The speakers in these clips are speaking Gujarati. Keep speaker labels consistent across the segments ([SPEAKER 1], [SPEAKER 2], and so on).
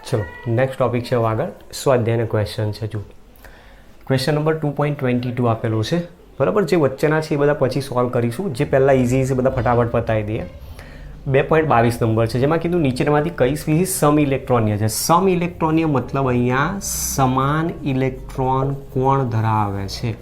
[SPEAKER 1] चलो नेक्स्ट टॉपिक है आगे स्वाध्याय क्वेश्चन है। जो क्वेश्चन नंबर 2.22 आपेलो है बराबर। जो वच्चेना है बधा पछी सॉल्व करीशुं। जे पहला इजी से बधा फटाफट पतावी दीए। 2.22 नंबर है जेमां कीधुं नीचेनामांथी कई स्पीसीज सम इलेक्ट्रॉनीय है। सम इलेक्ट्रॉनीय मतलब अहींया समान इलेक्ट्रॉन कोण धरावे छे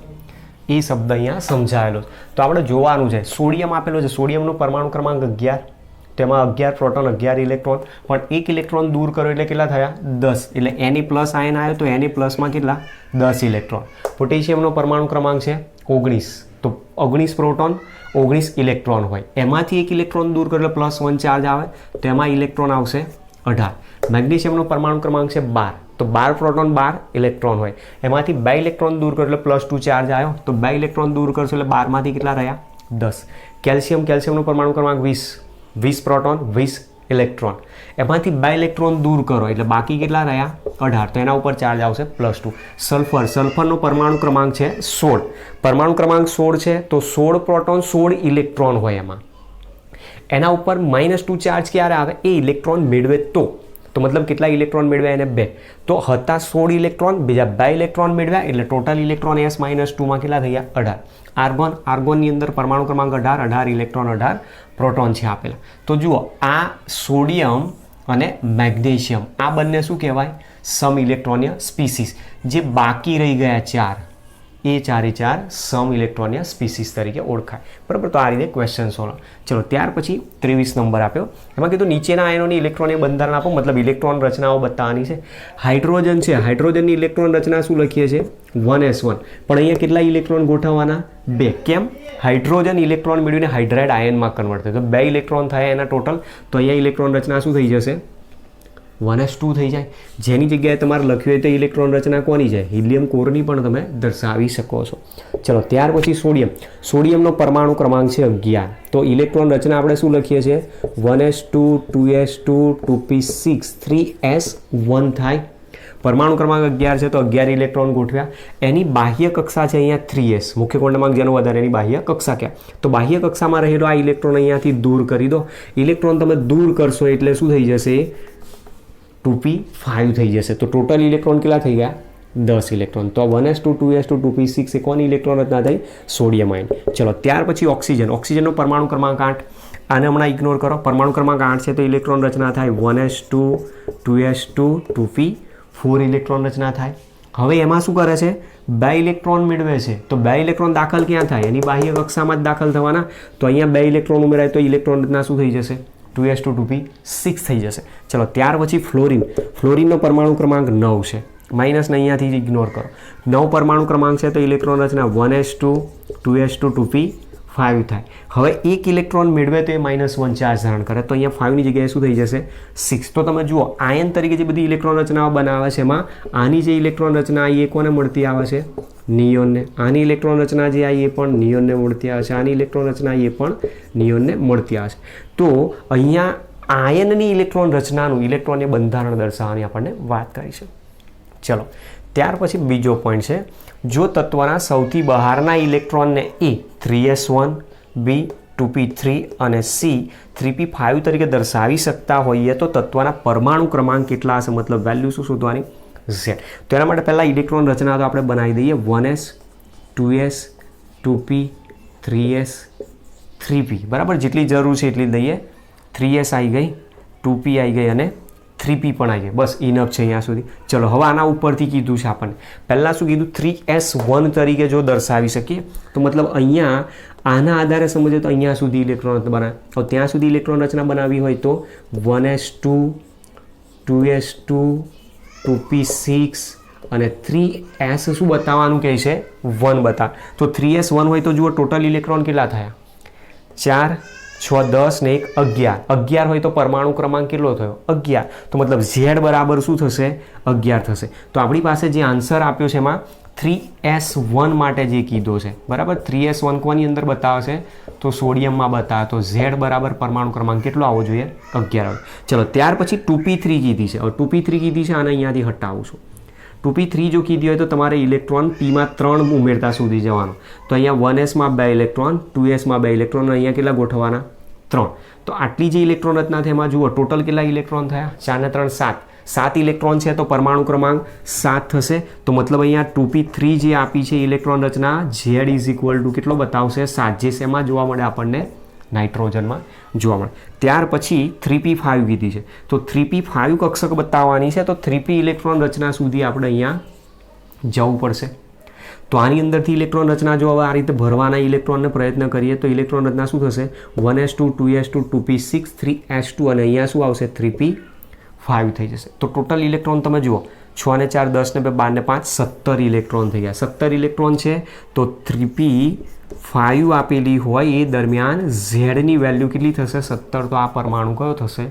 [SPEAKER 1] ए शब्द अहींया समजायेलो। तो आपणे जोवानुं छे सोडियम आपेलो छे। सोडियमनो परमाणु क्रमांक 11 तेमां 11 प्रोटॉन 11 इलेक्ट्रॉन पण एक इलेक्ट्रॉन दूर करो એટલે કેટલા થયા 10 એટલે Na+ આયન આવ્યો તો Na+ માં કેટલા 10 ઇલેક્ટ્રોન। પોટેશિયમનો પરમાણુ ક્રમાંક છે 19 તો 19 પ્રોટોન 19 ઇલેક્ટ્રોન હોય એમાંથી એક ઇલેક્ટ્રોન દૂર કરો એટલે +1 ચાર્જ આવે તો એમાં ઇલેક્ટ્રોન આવશે 18। મેગ્નેશિયમનો પરમાણુ ક્રમાંક છે 12 તો 12 પ્રોટોન 12 ઇલેક્ટ્રોન હોય એમાંથી 2 ઇલેક્ટ્રોન દૂર કરો એટલે +2 ચાર્જ આવ્યો તો 2 ઇલેક્ટ્રોન દૂર કરશો એટલે 12 માંથી કેટલા રહ્યા 10। કેલ્શિયમનો પરમાણુ ક્રમાંક 20 प्रोटॉन 20 इलेक्ट्रॉन एमांथी 2 इलेक्ट्रॉन दूर करो એટલે बाकी કેટલા રહ્યા 18 तो एना ऊपर चार्ज आवशे +2। सल्फरનો परमाणु क्रमांक है 16। परमाणु क्रमांक 16 है तो 16 प्रोटॉन 16 इलेक्ट्रॉन होय एमां एना ऊपर -2 चार्ज क्यारे आवे ए इलेक्ट्रॉन मेळवे तो मतलब કેટલા इलेक्ट्रॉन मेळव्या एने 2 तो हता 16 इलेक्ट्रॉन बीजा 2 इलेक्ट्रॉन मेळव्या એટલે टोटल इलेक्ट्रॉन S-2 માં કેટલા થયા 18। आर्गोन अंदर परमाणु क्रमांक 18 इलेक्ट्रॉन 18 प्रोटॉन है आपेला। तो जुओ आ सोडियम अने मैग्नेशियम आ बंने शुं कहेवाय सम इलेक्ट्रॉनीय स्पीसीज। जे बाकी रही गया 4 ए 4 सम इलेक्ट्रॉनीय स्पीसीज तरीके ओळखाय बराबर। तो आ रीते क्वेश्चन सोल्व। चलो त्यार पछी 23 नंबर आप्यो एमां कीधुं नीचेना आयनोनी इलेक्ट्रॉनीय बंधारण आपो मतलब इलेक्ट्रॉन रचनाओ बताववानी छे। हाइड्रोजन है हाइड्रोजननी इलेक्ट्रॉन रचना शुं लखीए छे 1s1 पण अहींया કેટલા इलेक्ट्रॉन गोठववाना 2 केम हाइड्रोजन इलेक्ट्रॉन मेळवीने हाइड्राइड आयन में कन्वर्ट थयो तो 2 इलेक्ट्रॉन थाय एना टोटल तो अहींया इलेक्ट्रॉन रचना शुं थई जशे 1s2 थी जाए। जेनी जग्याए तमारे लख्युं होय तो इलेक्ट्रॉन रचना कोनी जाए हीलियम कोरनी पण तमे दर्शावी शको छो। चलो त्यार पछी सोडियमनो परमाणु क्रमांक है 11 तो इलेक्ट्रॉन रचना आपणे शुं लखीए छीए 1s2 2s2 2p6 3s1 थाय। परमाणु क्रमांक 11 है तो 11 इलेक्ट्रॉन गोठव्या एनी बाह्य कक्षा है अहींया 3s मुख्य क्वांटमांक जेनो वधारे एनी बाह्य कक्षा क्या तो बाह्य कक्षा में रहेलो आ इलेक्ट्रॉन अहींयाथी दूर करी दो। इलेक्ट्रॉन तमे दूर करशो एटले शुं थई जशे 2p5 थी जैसे तो टोटल इलेक्ट्रॉन के थी गया 10 इलेक्ट्रॉन। तो 1s2 2s2 2p6 कौन इलेक्ट्रॉन रचना थी सोडियम आयन। चलो त्यार पछी ऑक्सीजन परमाणु क्रमांक 8 आने हमणां इग्नोर करो। परमाणु क्रमांक 8 है तो इलेक्ट्रॉन रचना थाय 1s2 2s2 2p4 इलेक्ट्रॉन रचना थाय। हवे एमां शुं करे छे 2 इलेक्ट्रॉन मेळवे छे तो 2 इलेक्ट्रॉन दाखल क्यां थाय एनी बाह्य कक्षामां ज दाखल थवाना तो अहींया 2 इलेक्ट्रॉन उमेराय तो इलेक्ट्रॉन रचना शुं थई जशे 2s2 2p6 थी जैसे। चलो त्यार पछी फ्लोरीन परमाणु क्रमांक 9 है माइनस ने अहींयाथी इग्नोर करो 9 परमाणु क्रमांक है तो इलेक्ट्रॉन रचना 1s2 2s2 2p5 थाय। हवे एक इलेक्ट्रॉन मेळवे तो -1 चार्ज धारण करे तो अहींया 5 नी जग्याए शुं थई जशे 6। तो तमे जुओ आयन तरीके जे बधी इलेक्ट्रॉन रचनाओ बनावे छे एमां आनी जे इलेक्ट्रॉन रचना ए कोने मळती आवे छे नियोन ने। आनी इलेक्ट्रॉन रचना जे आई ए पण नियोन ने मळती आवे छे। आनी इलेक्ट्रॉन रचना ए पण नियोन ने मळती आवे छे। तो अहींया आयननी इलेक्ट्रॉन रचनानुं इलेक्ट्रॉनने बंधारण दर्शावવાની આપણને વાત કરી છે। चलो त्यार पछी बीजो पॉइंट है जो तत्वना सौथी बहारना इलेक्ट्रॉन ने ए 3s1 b 2p3 અને c 3p5 तरीके दर्शावी सकता होइए तो तत्वना परमाणु क्रमांक केटला हशे मतलब वेल्यू शुं शोधवानी z। तो एना माटे पहला इलेक्ट्रॉन रचना तो आपणे बनावी दईए 1s 2s 2p 3s 3p बराबर जेटली जरूर है एटली दईए 3s आई गई 2p आई गई अने 3p पण आई गई बस इनफ है अहींया सुधी। चलो हवे आना उपरथी कीधुं छे आपणे पहला शुं कीधुं 3s1 तरीके जो दर्शावी सकीए तो मतलब अहींया आना आधारे समझे तो अहींया सुधी इलेक्ट्रॉन बनावे तो त्यां सुधी इलेक्ट्रॉन रचना बनावी होय तो 1s2 2s2 2p6 અને 3s શું બતાવવાનું કહે છે 1 બતા તો 3s1 હોય તો જુઓ ટોટલ ઇલેક્ટ્રોન કેટલા થયા 4 6 10 ને 1 11 હોય તો પરમાણુ ક્રમાંક કેટલો થયો 11 તો मतलब z બરાબર શું થશે 11 થશે। તો આપણી પાસે જે આન્સર આપ્યો છે એમાં 3s1 માટે જે કીધો છે બરાબર 3s1 કોની અંદર બતાવે છે તો સોડિયમમાં બતાવે તો z બરાબર પરમાણુ ક્રમાંક કેટલો આવવો જોઈએ 11 આવે। ચલો ત્યાર પછી 2p3 કીધી છે। હવે 2p3 કીધી છે આને અહીંયાથી હટાવું છું 2p3 जो कीधी हो तो तमारे इलेक्ट्रॉन p में 3 उमेरता सुधी जवानो तो अहींया 1s में 2 इलेक्ट्रॉन 2s में 2 इलेक्ट्रॉन अहींया केटला गोठवाना 3 तो आटली जे इलेक्ट्रॉन रचना थई एमां जुओ टोटल केटला इलेक्ट्रॉन थया 4 ने 3 7 7 ઇલેક્ટ્રોન છે તો પરમાણુ ક્રમાંક 7 થશે. તો મતલબ અહીંયા 2p3 જે આપી છે ઇલેક્ટ્રોન રચના Z ઇઝ ઇક્વલ ટુ કેટલો બતાવશે 7, જે શેમાં જોવા મળે આપણને નાઇટ્રોજનમાં જોવા મળે. ત્યાર પછી 3p5 કીધી છે તો 3p5 કક્ષક બતાવવાની છે તો 3p ઇલેક્ટ્રોન રચના સુધી આપણે અહીંયા જવું પડશે. તો આની અંદરથી ઇલેક્ટ્રોન રચના જો હવે આ રીતે ભરવાના ઇલેક્ટ્રોનને પ્રયત્ન કરીએ તો ઇલેક્ટ્રોન રચના શું થશે 1s2 2s2 2p6 3s2 અને અહીંયા શું આવશે 3p5 થઈ જશે. તો ટોટલ ઇલેક્ટ્રોન તમે જુઓ 6 ને 4 10 ને 2 12 ને 5 17 ઇલેક્ટ્રોન થઈ ગયા. 17 ઇલેક્ટ્રોન છે તો 3p5 આપેલી હોય એ દરમિયાન ઝેડની વેલ્યુ કેટલી થશે 17. તો આ પરમાણુ કયો થશે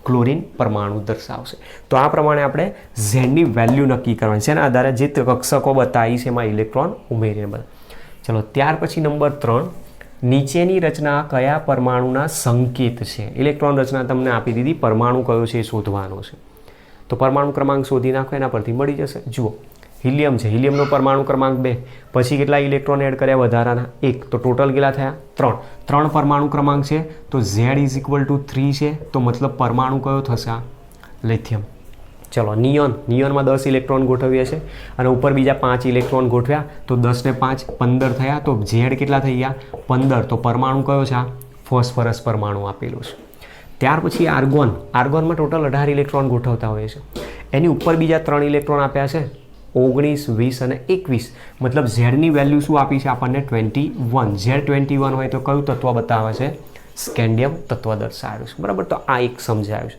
[SPEAKER 1] ક્લોરીન પરમાણુ દર્શાવશે. તો આ પ્રમાણે આપણે ઝેડની વેલ્યુ નક્કી કરવાની છે એના આધારે જે કક્ષકો બતાવી છે એમાં ઇલેક્ટ્રોન ઉમેરીને બધા. ચલો ત્યાર પછી નંબર 3, નીચેની રચના કયા પરમાણુના સંકેત છે. ઇલેક્ટ્રોન રચના તમને આપી દીધી, પરમાણુ કયો છે એ શોધવાનો છે. તો પરમાણુ ક્રમાંક શોધી નાખો, એના પરથી મળી જશે. જુઓ હિલિયમ છે, હિલિયમનો પરમાણુ ક્રમાંક 2, પછી કેટલા ઇલેક્ટ્રોન એડ કર્યા વધારાના 1, તો ટોટલ કેટલા થયા 3 પરમાણુ ક્રમાંક છે તો Z ઇઝ ઇક્વલ ટુ 3 છે. તો મતલબ પરમાણુ કયો થશે આ લિથિયમ. ચલો નિયોનમાં 10 ઇલેક્ટ્રોન ગોઠવીએ છે અને ઉપર બીજા 5 ઇલેક્ટ્રોન ગોઠવ્યા તો 10 ને 5 15 થયા. તો Z કેટલા થઈ ગયા 15. તો પરમાણુ કયો છે આ ફોસ્ફરસ પરમાણુ આપેલું છે. ત્યાર પછી આર્ગોનમાં ટોટલ 18 ઇલેક્ટ્રોન ગોઠવતા હોય છે. એની ઉપર બીજા 3 ઇલેક્ટ્રોન આપ્યા છે 19 20 અને 21. મતલબ ઝેડની વેલ્યુ શું આપી છે આપણને 21. Z 21 હોય તો કયું તત્વ બતાવે છે સ્કેન્ડિયમ તત્વ દર્શાવ્યું છે. બરાબર, તો આ એક સમજાયું છે.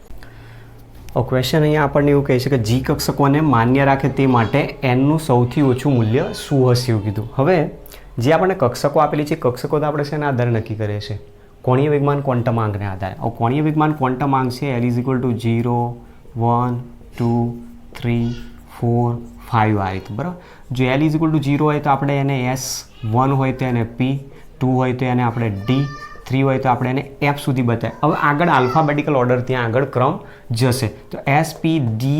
[SPEAKER 1] ક્વેશ્ચન અહીંયા આપણને એવું કહે છે કે જી કક્ષકોને માન્ય રાખે તે માટે એનનું સૌથી ઓછું મૂલ્ય શું હશે એવું કીધું. હવે જે આપણને કક્ષકો આપેલી છે કક્ષકો તો આપણે શેના આધારે નક્કી કરીએ છીએ કોણીય વેગમાન ક્વોન્ટમાંકને આધારે. હવે કોણીય વેગમાન ક્વોન્ટમાંક છે L ઇઝ ઇક્વલ ટુ 0 1 2 3 4 5 આ રીતે. બરાબર, જો L ઇઝ ઇક્વલ ટુ 0 હોય તો આપણે એને S1 હોય તો એને P, 2 હોય તો એને આપણે D, 3 હોય તો આપણે એને F સુધી બતાવીએ. હવે આગળ આલ્ફાબેટિકલ ઓર્ડર ત્યાં આગળ ક્રમ જશે તો S P D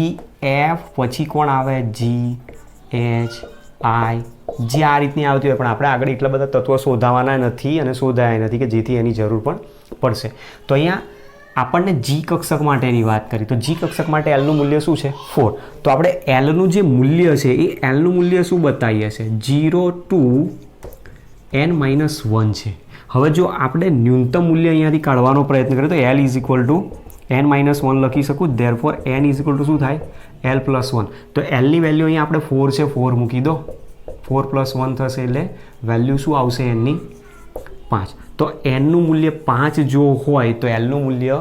[SPEAKER 1] F પછી કોણ આવે G H I જે આ રીતની આવતી હોય, પણ આપણે આગળ એટલા બધા તત્વો શોધાવાના નથી અને શોધાયા નથી કે જેથી એની જરૂર પણ પડશે. તો અહીંયા આપણને જી કક્ષક માટેની વાત કરી તો જી કક્ષક માટે એલનું મૂલ્ય શું છે 4. તો આપણે એલનું જે મૂલ્ય છે એ એલનું મૂલ્ય શું બતાવીએ છે 0 to n-1 છે. હવે જો આપણે ન્યૂનતમ મૂલ્ય અહીંયાથી કાઢવાનો પ્રયત્ન કરીએ તો L is equal two n-1 લખી શકું. Therefore n is equal two શું થાય L+1. તો Lની વેલ્યુ અહીંયા આપણે 4 છે 4 મૂકી દો, 4 + 1 થશે એટલે વેલ્યુ શું આવશે એનની 5. તો એનનું મૂલ્ય 5 જો હોય તો એલનું મૂલ્ય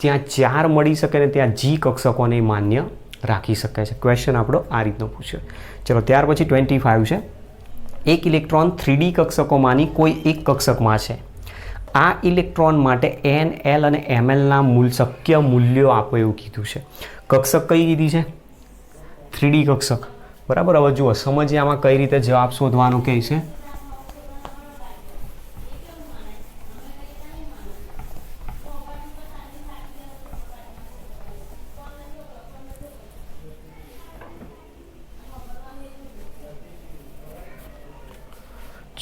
[SPEAKER 1] ત્યાં 4 મળી શકે ને ત્યાં જી કક્ષકોને માન્ય રાખી શકાય છે. ક્વેશ્ચન આપણો આ રીતનો પૂછ્યો. ચલો ત્યાર પછી 25 છે. એક ઇલેક્ટ્રોન 3D કક્ષકોમાંની કોઈ એક કક્ષકમાં છે. આ ઇલેક્ટ્રોન માટે n, l અને mlના શક્ય મૂલ્યો આપો એવું કીધું છે. કક્ષક કઈ કીધી છે 3D કક્ષક. બરાબર, હવે જુઓ સમજીએ આમાં કઈ રીતે જવાબ શોધવાનું કહે છે.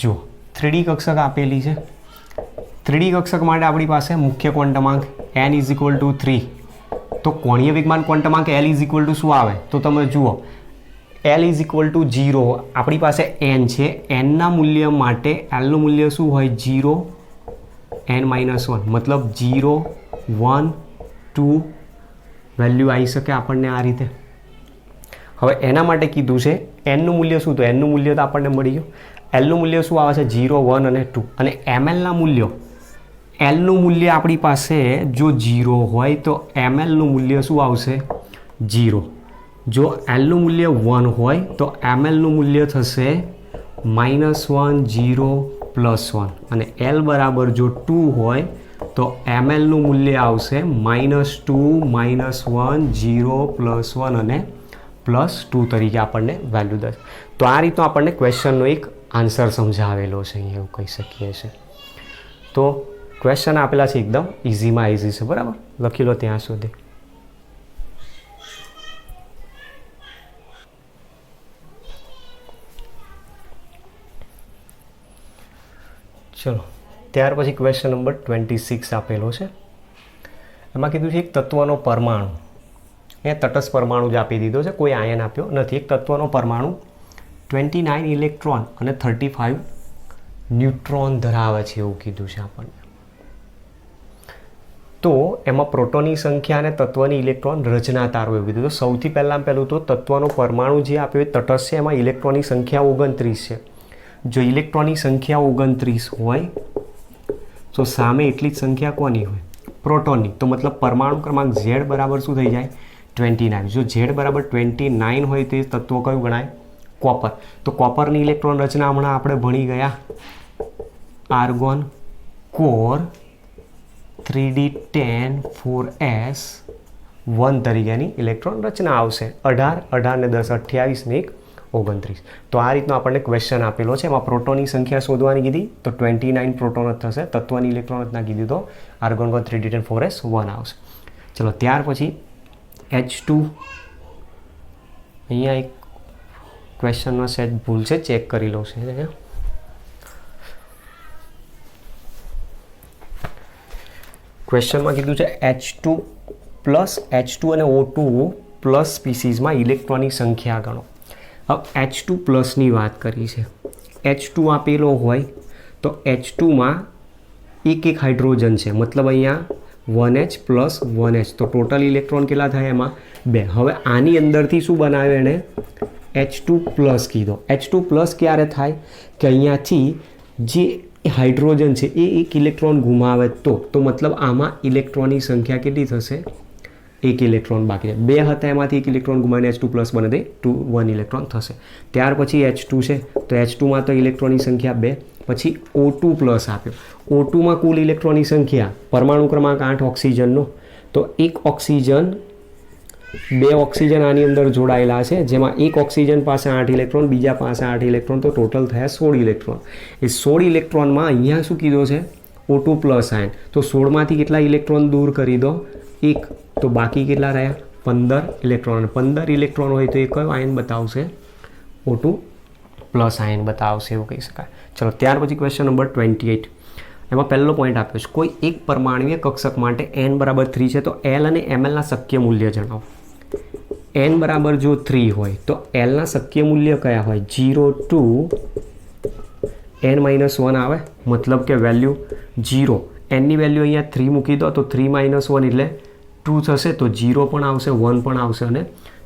[SPEAKER 1] જુઓ 3D કક્ષક આપેલી છે. 3D કક્ષક માટે આપણી પાસે મુખ્ય ક્વોન્ટમાંક n ઇઝ ઇક્વલ ટુ 3. તો કોણીય વેગમાન ક્વોન્ટમાંક L ઇઝ ઇક્વલ ટુ શું આવે તો તમે જુઓ L ઇઝ ઇક્વલ ટુ 0. આપણી પાસે n છે, nના મૂલ્ય માટે Lનું મૂલ્ય શું હોય 0 n-1. મતલબ 0 1 2 વેલ્યુ આવી શકે આપણને આ રીતે. હવે એના માટે કીધું છે nનું મૂલ્ય શું, તો nનું મૂલ્ય તો આપણને મળી ગયું. Lનું મૂલ્ય શું આવે છે 0 1 અને 2. અને mlના મૂલ્યો Lનું મૂલ્ય આપણી પાસે જો 0 હોય તો mlનું મૂલ્ય શું આવશે 0. જો Lનું મૂલ્ય 1 હોય તો mlનું મૂલ્ય થશે -1 0 +1 અને L બરાબર જો 2 હોય તો mlનું મૂલ્ય આવશે -2 -1 0 +1 અને +2 તરીકે આપણને વેલ્યુ દે. તો આ રીતનો આપણને ક્વેશ્ચનનો એક આન્સર સમજાવેલો છે અહીંયા એવું કહી શકીએ છીએ. તો ક્વેશ્ચન આપેલા છે એકદમ ઇઝીમાં ઇઝી છે. બરાબર, લખી લો ત્યાં સુધી. ચલો ત્યાર પછી ક્વેશ્ચન નંબર 26 આપેલો છે. એમાં કીધું છે એક તત્વનો પરમાણુ એ તટસ્થ પરમાણુ જ આપી દીધો છે, કોઈ આયન આપ્યો નથી. એક તત્વનો પરમાણુ 29 ઇલેક્ટ્રોન અને 35 ન્યુટ્રોન ધરાવે છે એવું કીધું છે આપણને. તો એમાં પ્રોટોનની સંખ્યા અને તત્વની ઇલેક્ટ્રોન રચના તારો એવું કીધું. તો સૌથી પહેલાં તો તત્વનો પરમાણુ જે આપ્યો એ તટસ્થ છે, એમાં ઇલેક્ટ્રોનની સંખ્યા 29 છે. જો ઇલેક્ટ્રોનની સંખ્યા 29 હોય તો સામે એટલી જ સંખ્યા કોની હોય? પ્રોટોનની. તો મતલબ પરમાણુ ક્રમાંક Z બરાબર શું થઈ જાય? 29. જો Z બરાબર 29 હોય તો એ તત્વ કયું ગણાય? કોપર. તો કોપરની ઇલેક્ટ્રોન રચના હમણાં આપણે ભણી ગયા. આર્ગોન કોર 3d10 4s1 તરીકેની ઇલેક્ટ્રોન રચના આવશે. 18, 18 ને 10 28 ને 1 29. તો આ રીતનો આપણને ક્વેશ્ચન આપેલો છે. એમાં પ્રોટોનની સંખ્યા શોધવાની કીધી તો 29 પ્રોટોન જ થશે. તત્વની ઇલેક્ટ્રોન રચના કીધી તો આર્ગોન કોર 3d10 4s1 આવશે. ચલો ત્યાર પછી H2. અહીંયા એક ક્વેશ્ચનમાં સેટ ભૂલ છે, ચેક કરી લઉં છે. ક્વેશ્ચનમાં કીધું છે H2 પ્લસ H2 અને O2 પ્લસ સ્પીસીઝમાં ઇલેક્ટ્રોનની સંખ્યા ગણો. હવે H2 પ્લસની વાત કરી છે. H2 આપેલો હોય તો H2માં એક હાઇડ્રોજન છે, મતલબ અહીંયા 1H પ્લસ 1H, તો ટોટલ ઇલેક્ટ્રોન કેટલા થાય એમાં? 2. હવે આની અંદરથી શું બનાવ્યો એણે? H2 પ્લસ કીધો. H2 પ્લસ ક્યારે થાય કે અહીંયાથી જે હાઇડ્રોજન છે એ એક ઇલેક્ટ્રોન ગુમાવે તો મતલબ આમાં ઇલેક્ટ્રોનની સંખ્યા કેટલી થશે? એક ઇલેક્ટ્રોન બાકી છે. 2 હતા એમાંથી એક ઇલેક્ટ્રોન ગુમાવીને H2 પ્લસ બને તે 1 ઇલેક્ટ્રોન થશે. ત્યાર પછી H2 છે તો H2માં તો ઇલેક્ટ્રોનની સંખ્યા 2. પછી O2 પ્લસ આપ્યો. O2માં કુલ ઇલેક્ટ્રોનની સંખ્યા પરમાણુ ક્રમાંક 8 ઓક્સિજનનો, તો એક ઓક્સિજન 2 ઓક્સિજન આની અંદર જોડાયેલા છે, જેમાં એક ઓક્સિજન પાસે 8 ઇલેક્ટ્રોન, બીજા પાસે 8 ઇલેક્ટ્રોન, તો ટોટલ થયા 16 ઇલેક્ટ્રોન. એ 16 ઇલેક્ટ્રોનમાં અહીંયા શું કીધો છે? O2 plus ion. તો 16માંથી કેટલા ઇલેક્ટ્રોન દૂર કરી દો? 1. તો બાકી કેટલા રહ્યા? 15 ઇલેક્ટ્રોન. 15 ઇલેક્ટ્રોન હોય તો એ કયો આયન બતાવશે? O2 પ્લસ આયન બતાવશે એવું કહી શકાય. ચલો ત્યાર પછી ક્વેશ્ચન નંબર 28. એમાં પહેલો પોઈન્ટ આપ્યો છે, કોઈ એક પરમાણુય કક્ષક માટે n બરાબર 3 છે તો L અને mlના શક્ય મૂલ્ય જણાવો. n બરાબર જો 3 હોય તો L ના શક્ય મૂલ્ય કયા હોય? 0 to n-1 આવે, મતલબ કે વેલ્યુ 0. n ની વેલ્યુ અહીંયા 3 મૂકી દો તો 3 - 1 એટલે 2 થશે, તો 0 પણ આવશે, 1 પણ આવશે અને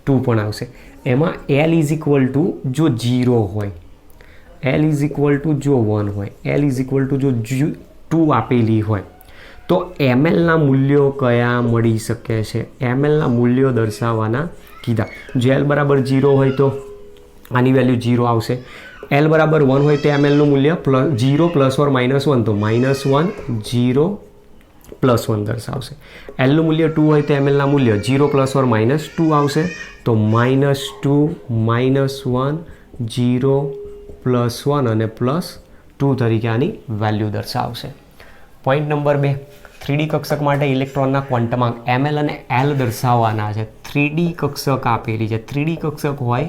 [SPEAKER 1] 2 પણ આવશે. એમાં L ઇઝ ઇક્વલ ટુ જો 0 હોય, L ઇઝ ઇક્વલ ટુ જો 1 હોય, L ઇઝ ઇક્વલ ટુ જો 2 આપેલી હોય તો mlના મૂલ્યો કયા મળી શકે છે? mlના મૂલ્યો દર્શાવવાના કીધા. જો L બરાબર 0 હોય તો આની વેલ્યુ 0 આવશે. L બરાબર 1 હોય તો mlનું મૂલ્ય 0 પ્લસ ઓર -1, તો -1 0 +1 દર્શાવશે. Lનું મૂલ્ય 2 હોય તો mlના મૂલ્ય 0 પ્લસ ઓર -2 આવશે, તો -2 -1 0 +1 અને +2 તરીકે આની વેલ્યુ દર્શાવશે. પોઈન્ટ નંબર 2, 3D કક્ષક માટે ઇલેક્ટ્રોનના ક્વોન્ટમાંક ml અને L દર્શાવવાના છે. 3D કક્ષક આપેલી છે. 3D કક્ષક હોય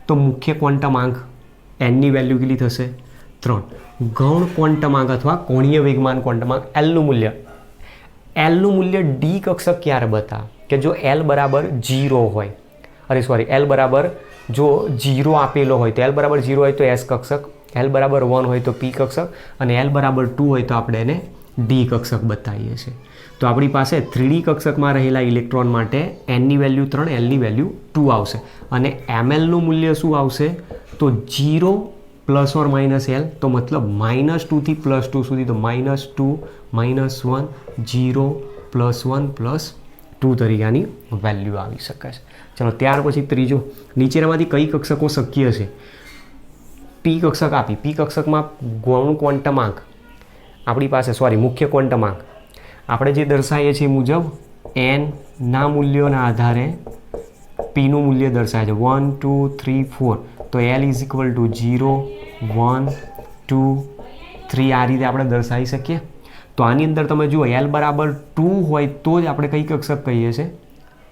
[SPEAKER 1] તો મુખ્ય ક્વોન્ટમાંક n ની વેલ્યુ કેટલી થશે? 3. ગૌણ ક્વોન્ટમાંક અથવા કોણીય વેગમાન ક્વોન્ટમાંક Lનું મૂલ્ય D કક્ષક ક્યારે બતાવે? કે જો L બરાબર 0 હોય, L બરાબર જો 0 આપેલો હોય તો L બરાબર 0 હોય તો S કક્ષક, L બરાબર 1 હોય તો P કક્ષક અને L બરાબર 2 હોય તો આપણે એને D કક્ષક બતાવીએ છીએ. તો આપણી પાસે 3D કક્ષકમાં રહેલા ઇલેક્ટ્રોન માટે n ની વેલ્યુ 3, L ની વેલ્યુ 2 આવશે અને mlનું મૂલ્ય શું આવશે? તો 0 પ્લસ ઓર માઇનસ L, તો મતલબ -2 થી +2 સુધી, તો -2 -1 0 +1 +2 તરીકેની વેલ્યુ આવી શકે છે. ચલો ત્યાર પછી ત્રીજો, નીચેનામાંથી કઈ કક્ષકો શક્ય છે? P કક્ષક આપી. P કક્ષકમાં ગૌણ ક્વોન્ટમાંક આપણી પાસે મુખ્ય ક્વોન્ટમાંક આપણે જે દર્શાવીએ છીએ મુજબ n ના મૂલ્યોના આધારે P નું મૂલ્ય દર્શાવે છે. 1 2 3 4, તો L ઇઝ ઇક્વલ ટુ 0 1 2 3 આ રીતે આપણે દર્શાવી શકીએ. તો આની અંદર તમે જુઓ L બરાબર 2 હોય તો જ આપણે કઈ કક્ષક કહીએ છીએ?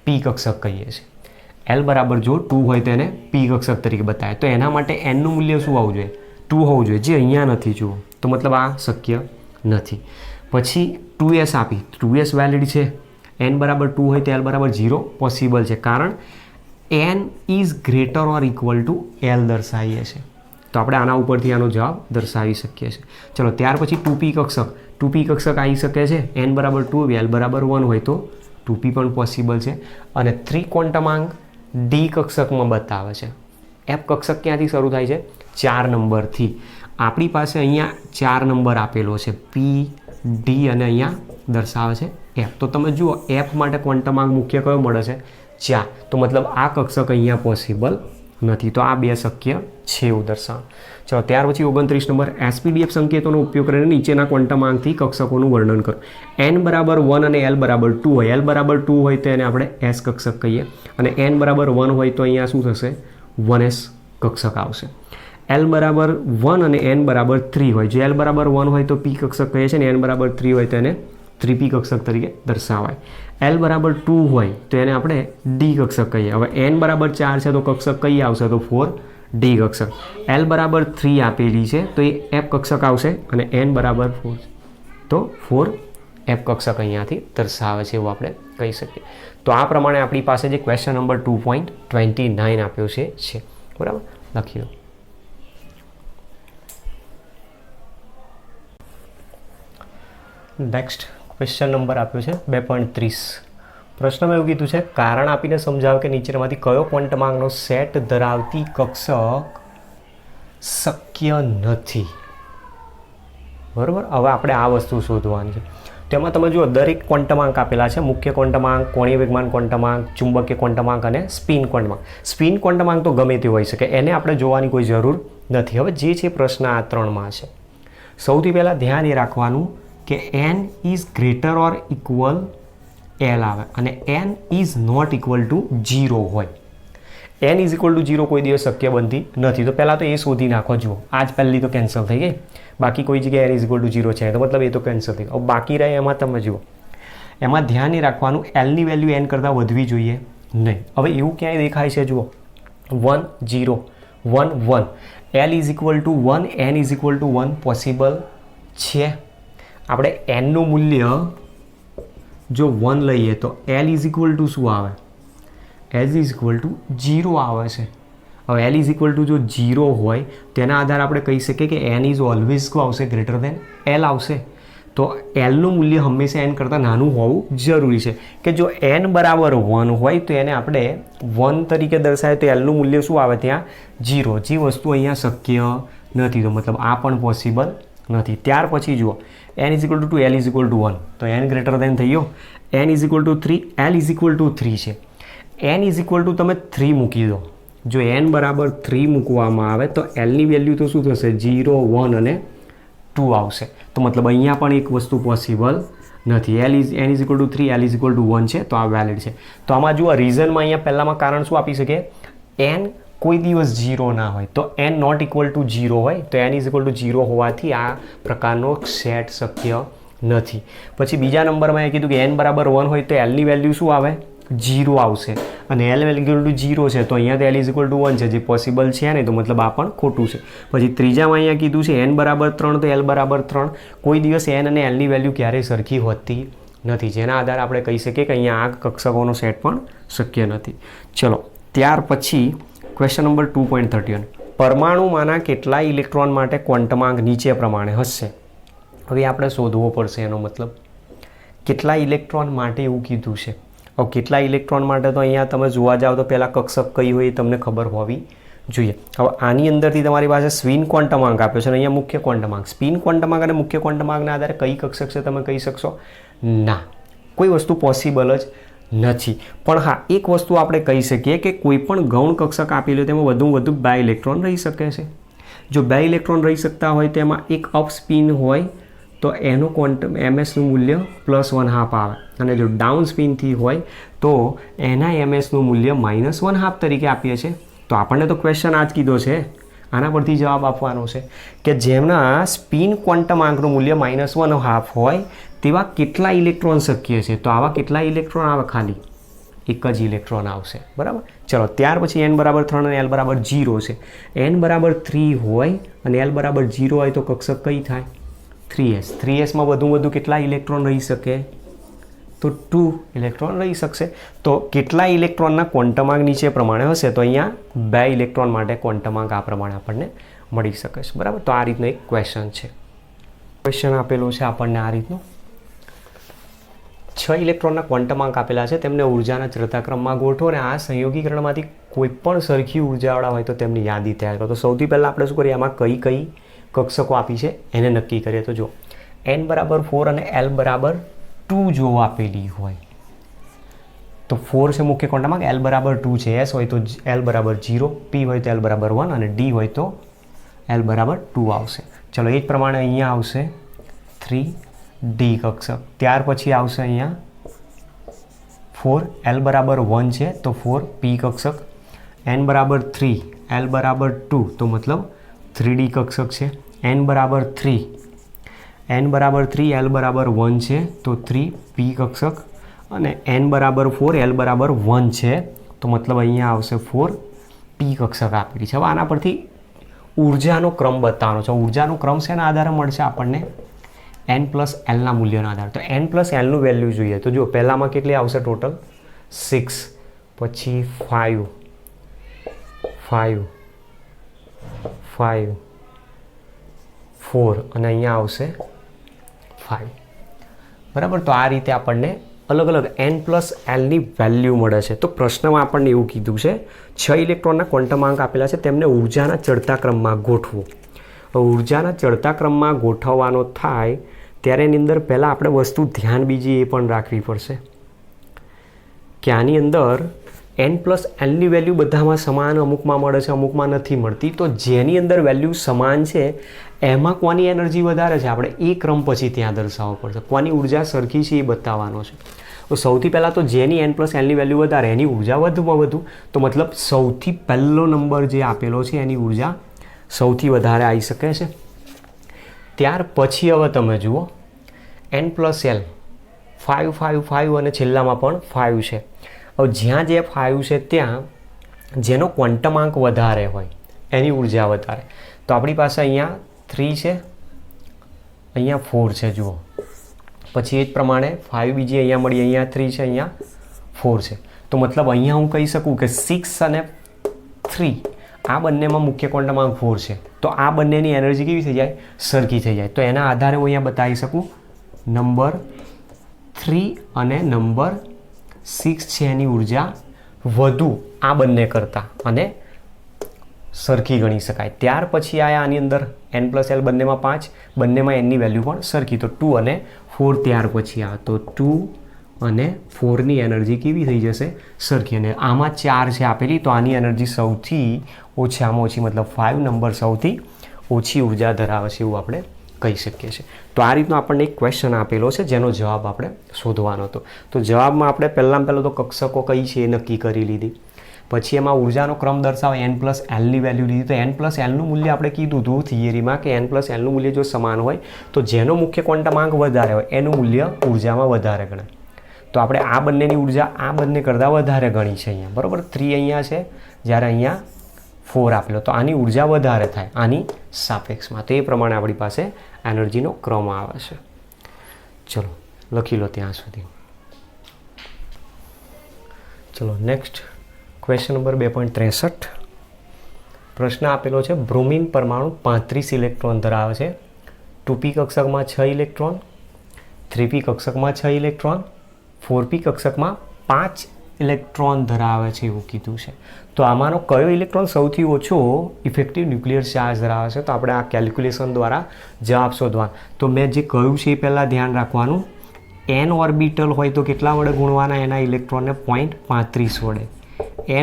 [SPEAKER 1] P કક્ષક કહીએ છીએ. L બરાબર જો 2 હોય તો એને P કક્ષક તરીકે બતાવે. તો એના માટે n નું મૂલ્ય શું હોવું જોઈએ? 2 હોવું જોઈએ, જે અહીંયા નથી. જુઓ તો મતલબ આ શક્ય નથી. પછી 2s આપી. 2s વેલિડ છે. n બરાબર 2 હોય તો l બરાબર 0 પોસિબલ છે, કારણ n is greater or equal to l દર્શાવીએ છીએ, તો આપણે આના ઉપરથી આનો જવાબ દર્શાવી શકીએ છીએ. ચલો ત્યાર પછી 2p કક્ષક આવી શકે છે. n બરાબર 2 l બરાબર 1 હોય તો 2p પણ પોસિબલ છે. અને 3 ક્વોન્ટમાંક d કક્ષકમાં બતાવે છે. f કક્ષક ક્યાંથી શરૂ થાય છે? 4 નંબરથી. આપણી પાસે અહીંયા 4 નંબર આપેલો છે, p d અને અહીંયા દર્શાવે છે f. તો તમે જુઓ f માટે ક્વોન્ટમાંક મુખ્ય કયો મળે છે? 4. તો મતલબ આ કક્ષક અહીંયા પોસિબલ નથી, તો આ બે શક્ય છે એવું દર્શાવો. ચલો ત્યાર પછી 29 નંબર, SPDF સંકેતોનો ઉપયોગ કરીને નીચેના ક્વોન્ટમાંકથી કક્ષકોનું વર્ણન કરો. n બરાબર 1 અને l બરાબર 2 હોય. l બરાબર 2 હોય તો એને આપણે s કક્ષક કહીએ, અને n બરાબર 1 હોય તો અહીંયા શું થશે? 1s કક્ષક આવશે. l બરાબર 1 અને n બરાબર 3 હોય. જો l બરાબર 1 હોય તો p કક્ષક કહીએ છીએ, અને n બરાબર 3 હોય તો એને 3p કક્ષક તરીકે દર્શાવાય. l બરાબર 2 હોય તો એને આપણે d કક્ષક કહીએ. હવે n બરાબર 4 છે તો કક્ષક કઈ આવશે? તો 4d કક્ષક. l બરાબર 3 આપેલી છે તો એ f કક્ષક આવશે, અને n બરાબર 4 તો 4f કક્ષક અહીંયાથી દર્શાવે છે એવું આપણે કહી શકીએ. તો આ પ્રમાણે આપણી પાસે જે ક્વેશ્ચન નંબર 2.29 આપ્યો છે. બરાબર, લખી લો. નેક્સ્ટ ક્વેશ્ચન નંબર આપ્યો છે 2.30. પ્રશ્નમાં એવું કીધું છે, કારણ આપીને સમજાવો કે નીચેનામાંથી કયો ક્વોન્ટમાંકનો સેટ ધરાવતી કક્ષક શક્ય નથી. બરાબર, હવે આપણે આ વસ્તુ શોધવાની છે. તેમાં તમે જુઓ દરેક ક્વોન્ટમાંક આપેલા છે. મુખ્ય ક્વોન્ટમાંક, કોણીય વેગમાન ક્વોન્ટમાંક, ચુંબકીય ક્વોન્ટમાંક અને સ્પિન ક્વોન્ટમાંક. સ્પિન ક્વોન્ટમાંક તો ગમે તે હોઈ શકે, એને આપણે જોવાની કોઈ જરૂર નથી. હવે જે છે પ્રશ્ન આ ત્રણમાં છે. સૌથી પહેલાં ધ્યાન એ રાખવાનું કે n is greater or equal l આવે, અને n is not equal to 0 હોય. n ઇઝ ઇક્વલ ટુ 0 કોઈ દિવસ શક્ય બનતી નથી. તો પહેલાં તો એ શોધી નાખો. જુઓ આ જ પહેલી તો કેન્સલ થઈ ગઈ, બાકી કોઈ જગ્યાએ n ઇઝ ઇક્વલ ટુ 0 છે તો મતલબ એ તો કેન્સલ થઈ ગયું. હવે બાકી રહે એમાં તમે જુઓ, એમાં ધ્યાન એ રાખવાનું lની વેલ્યુ n કરતાં વધવી જોઈએ નહીં. હવે એવું ક્યાંય દેખાય છે? જુઓ 1 0 1 1, l is equal two 1, n is equal two 1 possible છે. આપણે nનું મૂલ્ય જો 1 લઈએ તો l ઇઝ ઇક્વલ ટુ શું આવે? l ઇઝ ઇક્વલ ટુ 0 આવે છે. હવે l ઇઝ ઇક્વલ ટુ જો 0 હોય તેના આધારે આપણે કહી શકીએ કે n ઇઝ ઓલવેઝ શું આવશે? ગ્રેટર દેન l આવશે. તો lનું મૂલ્ય હંમેશા n કરતાં નાનું હોવું જરૂરી છે. કે જો n બરાબર 1 હોય તો એને આપણે 1 તરીકે દર્શાવે તો lનું મૂલ્ય શું આવે? ત્યાં 0. જે વસ્તુ અહીંયા શક્ય નથી, તો મતલબ આ પણ પોસિબલ નથી. ત્યાર પછી જુઓ n is equal two 2, l is equal two 1, તો n ગ્રેટર દેન થઈ ગયો. n is equal two 3, l is equal two 3 છે. n ઇઝ ઇક્વલ ટુ તમે 3 મૂકી દો. જો n બરાબર 3 મૂકવામાં આવે તો lની વેલ્યુ તો શું થશે? 0 1 અને 2 આવશે. તો મતલબ અહીંયા પણ એક વસ્તુ પોસિબલ નથી. n is equal two 3, l is equal two 1 છે, તો આ વેલિડ છે. તો આમાં જુઓ રીઝનમાં અહીંયા પહેલામાં કારણ શું આપી શકે? n કોઈ દિવસ 0 ના હોય, તો n નોટ ઇક્વલ ટુ 0 હોય, તો n ઇઝ ઇક્વલ ટુ 0 હોવાથી આ પ્રકારનો સેટ શક્ય નથી. પછી બીજા નંબરમાં એ કીધું કે n બરાબર 1 હોય તો lની વેલ્યુ શું આવે? 0 આવશે, અને l ઇક્વલ ટુ 0 છે તો અહીંયા તો l ઇઝ ઇક્વલ ટુ 1 છે, જે પોસિબલ છે નહીં, તો મતલબ આ પણ ખોટું છે. પછી ત્રીજામાં અહીંયા કીધું છે n બરાબર 3 તો l બરાબર 3. કોઈ દિવસ n અને lની વેલ્યુ ક્યારેય સરખી હોતી નથી, જેના આધારે આપણે કહી શકીએ કે અહીંયા આ કક્ષકોનો સેટ પણ શક્ય નથી. ચલો ત્યાર પછી ક્વેશ્ચન નંબર 2.31, પરમાણુમાંના કેટલા ઇલેક્ટ્રોન માટે ક્વોન્ટમાંક નીચે પ્રમાણે હશે. હવે આપણે શોધવો પડશે એનો મતલબ કેટલા ઇલેક્ટ્રોન માટે એવું કીધું છે. હવે કેટલા ઇલેક્ટ્રોન માટે તો અહીંયા તમે જોવા જાઓ તો પહેલાં કક્ષક કઈ હોય એ તમને ખબર હોવી જોઈએ. હવે આની અંદરથી તમારી પાસે સ્પિન ક્વોન્ટમાંક આપ્યો છે અને અહીંયા મુખ્ય ક્વોન્ટમાંક. સ્પિન ક્વોન્ટમાંક અને મુખ્ય ક્વોન્ટમાંકના આધારે કઈ કક્ષક છે તમે કહી શકશો? ના, કોઈ વસ્તુ પોસિબલ જ નથી. પણ હા, એક વસ્તુ આપણે કહી શકીએ કે કોઈ પણ ગૌણ કક્ષક આપેલું તેમાં વધુમાં વધુ 2 ઇલેક્ટ્રોન રહી શકે છે. જો 2 ઇલેક્ટ્રોન રહી શકતા હોય તેમાં એક અપ સ્પિન હોય તો એનું ક્વોન્ટમ એમએસનું મૂલ્ય +1/2 આવે, અને જો ડાઉન સ્પિનથી હોય તો એના એમએસનું મૂલ્ય -1/2 તરીકે આપીએ છીએ. તો આપણને તો ક્વેશ્ચન આ જ કીધો છે, આના પરથી જવાબ આપવાનો છે કે જેમના સ્પિન ક્વોન્ટમાંકનું મૂલ્ય -1/2 હોય તેવા કેટલા ઇલેક્ટ્રોન શક્ય છે. તો આવા કેટલા ઇલેક્ટ્રોન આવે? ખાલી એક જ ઇલેક્ટ્રોન આવશે. બરાબર. ચલો ત્યાર પછી n બરાબર 3 અને l બરાબર 0 છે. n બરાબર 3 હોય અને l બરાબર 0 હોય તો કક્ષક કઈ થાય? 3s. 3sમાં વધુ કેટલા ઇલેક્ટ્રોન રહી શકે? તો 2 ઇલેક્ટ્રોન રહી શકશે. તો કેટલા ઇલેક્ટ્રોનના ક્વોન્ટમાંક નીચે પ્રમાણે હશે તો અહીંયા 2 ઇલેક્ટ્રોન માટે ક્વોન્ટમાંક આ પ્રમાણે આપણને મળી શકે છે. બરાબર. તો આ રીતનો એક ક્વેશ્ચન છે. ક્વેશ્ચન આપેલો છે આપણને આ રીતનું. 6 ઇલેક્ટ્રોનના ક્વોન્ટમાંક આપેલા છે, તેમને ઉર્જાના ચડતા ક્રમમાં ગોઠવો અને આ સંયોગીકરણમાંથી કોઈ પણ સરખી ઉર્જાવાળા હોય તો તેમની યાદી તૈયાર કરો. તો સૌથી પહેલાં આપણે શું કરીએ, આમાં કઈ કઈ કક્ષકો આપી છે એને નક્કી કરીએ. તો જો n બરાબર 4 અને l બરાબર 2 જો આપેલી હોય તો 4 છે મુખ્ય ક્વોન્ટમાંક, l બરાબર 2 છે, s હોય તો l બરાબર 0, p હોય તો l બરાબર 1 અને d હોય તો l બરાબર 2 આવશે. ચલો એ જ પ્રમાણે અહીંયા આવશે 3d કક્ષક. ત્યાર પછી આવશે અહીંયા 4, l બરાબર 1 છે તો 4p કક્ષક, n બરાબર 3, l બરાબર 2 તો મતલબ 3d કક્ષક છે. n બરાબર 3, l બરાબર 1 છે તો 3p કક્ષક અને n બરાબર 4, l બરાબર 1 છે તો મતલબ અહીંયા આવશે 4p કક્ષક આપેલી છે. હવે આના પરથી ઉર્જાનો ક્રમ બતાવવાનો છે. ઉર્જાનો ક્રમ શેના આધારે મળશે આપણને? n પ્લસ એલના મૂલ્યના આધારે. તો n પ્લસ એલનું વેલ્યુ જોઈએ તો જો પહેલામાં કેટલી આવશે ટોટલ? 6, પછી 5, 4 અને અહીંયા આવશે 5. બરાબર. તો આ રીતે આપણને અલગ અલગ n પ્લસ એલની વેલ્યુ મળે છે. તો પ્રશ્નમાં આપણને એવું કીધું છે 6 ઇલેક્ટ્રોનના ક્વોન્ટમાંક આપેલા છે, તેમને ઉર્જાના ચડતા ક્રમમાં ગોઠવો. ઉર્જાના ચડતા ક્રમમાં ગોઠવવાનો થાય ત્યારે એની અંદર પહેલાં આપણે વસ્તુ ધ્યાન બીજી એ પણ રાખવી પડશે કે આની અંદર n પ્લસ એલની વેલ્યુ બધામાં સમાન અમુકમાં મળે છે, અમુકમાં નથી મળતી. તો જેની અંદર વેલ્યુ સમાન છે એમાં કોની એનર્જી વધારે છે આપણે એ ક્રમ પછી ત્યાં દર્શાવવો પડશે. કોની ઉર્જા સરખી છે એ બતાવવાનો છે. તો સૌથી પહેલાં તો જેની n પ્લસ એલની વેલ્યુ વધારે એની ઉર્જા વધુમાં વધુ, તો મતલબ સૌથી પહેલો નંબર જે આપેલો છે એની ઉર્જા સૌથી વધારે આવી શકે છે. ત્યાર પછી હવે તમે જુઓ n પ્લસ એલ 5, 5, 5 અને છેલ્લામાં પણ 5 છે. હવે જ્યાં જે 5 છે ત્યાં જેનો ક્વોન્ટમાંક વધારે હોય એની ઉર્જા વધારે. તો આપણી પાસે અહીંયા 3 છે, અહીંયા 4 છે જુઓ. પછી એ જ પ્રમાણે 5 બીજી અહીંયા મળી, અહીંયા 3 છે, અહીંયા 4 છે. તો મતલબ અહીંયા હું કહી શકું કે 6 અને 3 આ બંનેમાં મુખ્ય ક્વોન્ટમાંક 4 છે. તો આ બંનેની એનર્જી કેવી થઈ જાય? સરખી થઈ જાય. તો એના આધારે હું અહીંયા બતાવી શકું નંબર 3 અને નંબર 6 છે એની ઉર્જા વધુ આ બંને કરતાં અને સરખી ગણી શકાય. ત્યાર પછી આની અંદર n પ્લસ એલ બંનેમાં 5, બંનેમાં એનની વેલ્યુ પણ સરખી. તો 2 અને 4 ત્યાર પછી આવે તો 2 અને 4ની એનર્જી કેવી થઈ જશે? સરખી. અને આમાં 4 છે આપેલી તો આની એનર્જી સૌથી ઓછામાં ઓછી મતલબ 5 નંબર સૌથી ઓછી ઉર્જા ધરાવે છે એવું આપણે કહી શકીએ છીએ. તો આ રીતનો આપણને એક ક્વેશ્ચન આપેલો છે જેનો જવાબ આપણે શોધવાનો હતો. તો જવાબમાં આપણે પહેલાં તો કક્ષકો કઈ છે એ નક્કી કરી લીધી. પછી એમાં ઉર્જાનો ક્રમ દર્શાવે n પ્લસ એલની વેલ્યુ લીધી. તો n પ્લસ એલનું મૂલ્ય આપણે કીધું હતું થિયરીમાં કે n પ્લસ એલનું મૂલ્ય જો સમાન હોય તો જેનો મુખ્ય ક્વોન્ટમાંક વધારે હોય એનું મૂલ્ય ઉર્જામાં વધારે ગણાય. તો આપણે આ બંનેની ઉર્જા આ બંને કરતાં વધારે ગણી છે અહીંયા. બરાબર. 3 અહીંયા છે જ્યારે અહીંયા 4 આપેલો તો આની ઉર્જા વધારે થાય આની સાપેક્ષમાં. તો એ પ્રમાણે આપણી પાસે એનર્જીનો ક્રમ આવે છે. ચલો લખી લો ત્યાં સુધી. ચલો નેક્સ્ટ ક્વેશ્ચન નંબર 2.63. પ્રશ્ન આપેલો છે બ્રોમિન પરમાણુ 35 ઇલેક્ટ્રોન ધરાવે છે. 2p કક્ષકમાં 6 electron, 3p કક્ષકમાં 6 electron, 4p કક્ષકમાં 5 electron ધરાવે છે એવું કીધું છે. તો આમાંનો કયો ઇલેક્ટ્રોન સૌથી ઓછો ઇફેક્ટિવ ન્યુક્લિયર ચાર્જ ધરાવે છે? તો આપણે આ કેલ્ક્યુલેશન દ્વારા જવાબ શોધવાનો. તો મેં જે કહ્યું છે એ પહેલાં ધ્યાન રાખવાનું. n ઓર્બિટલ હોય તો કેટલા વડે ગુણવાના એના ઇલેક્ટ્રોનને? 0.35 વડે.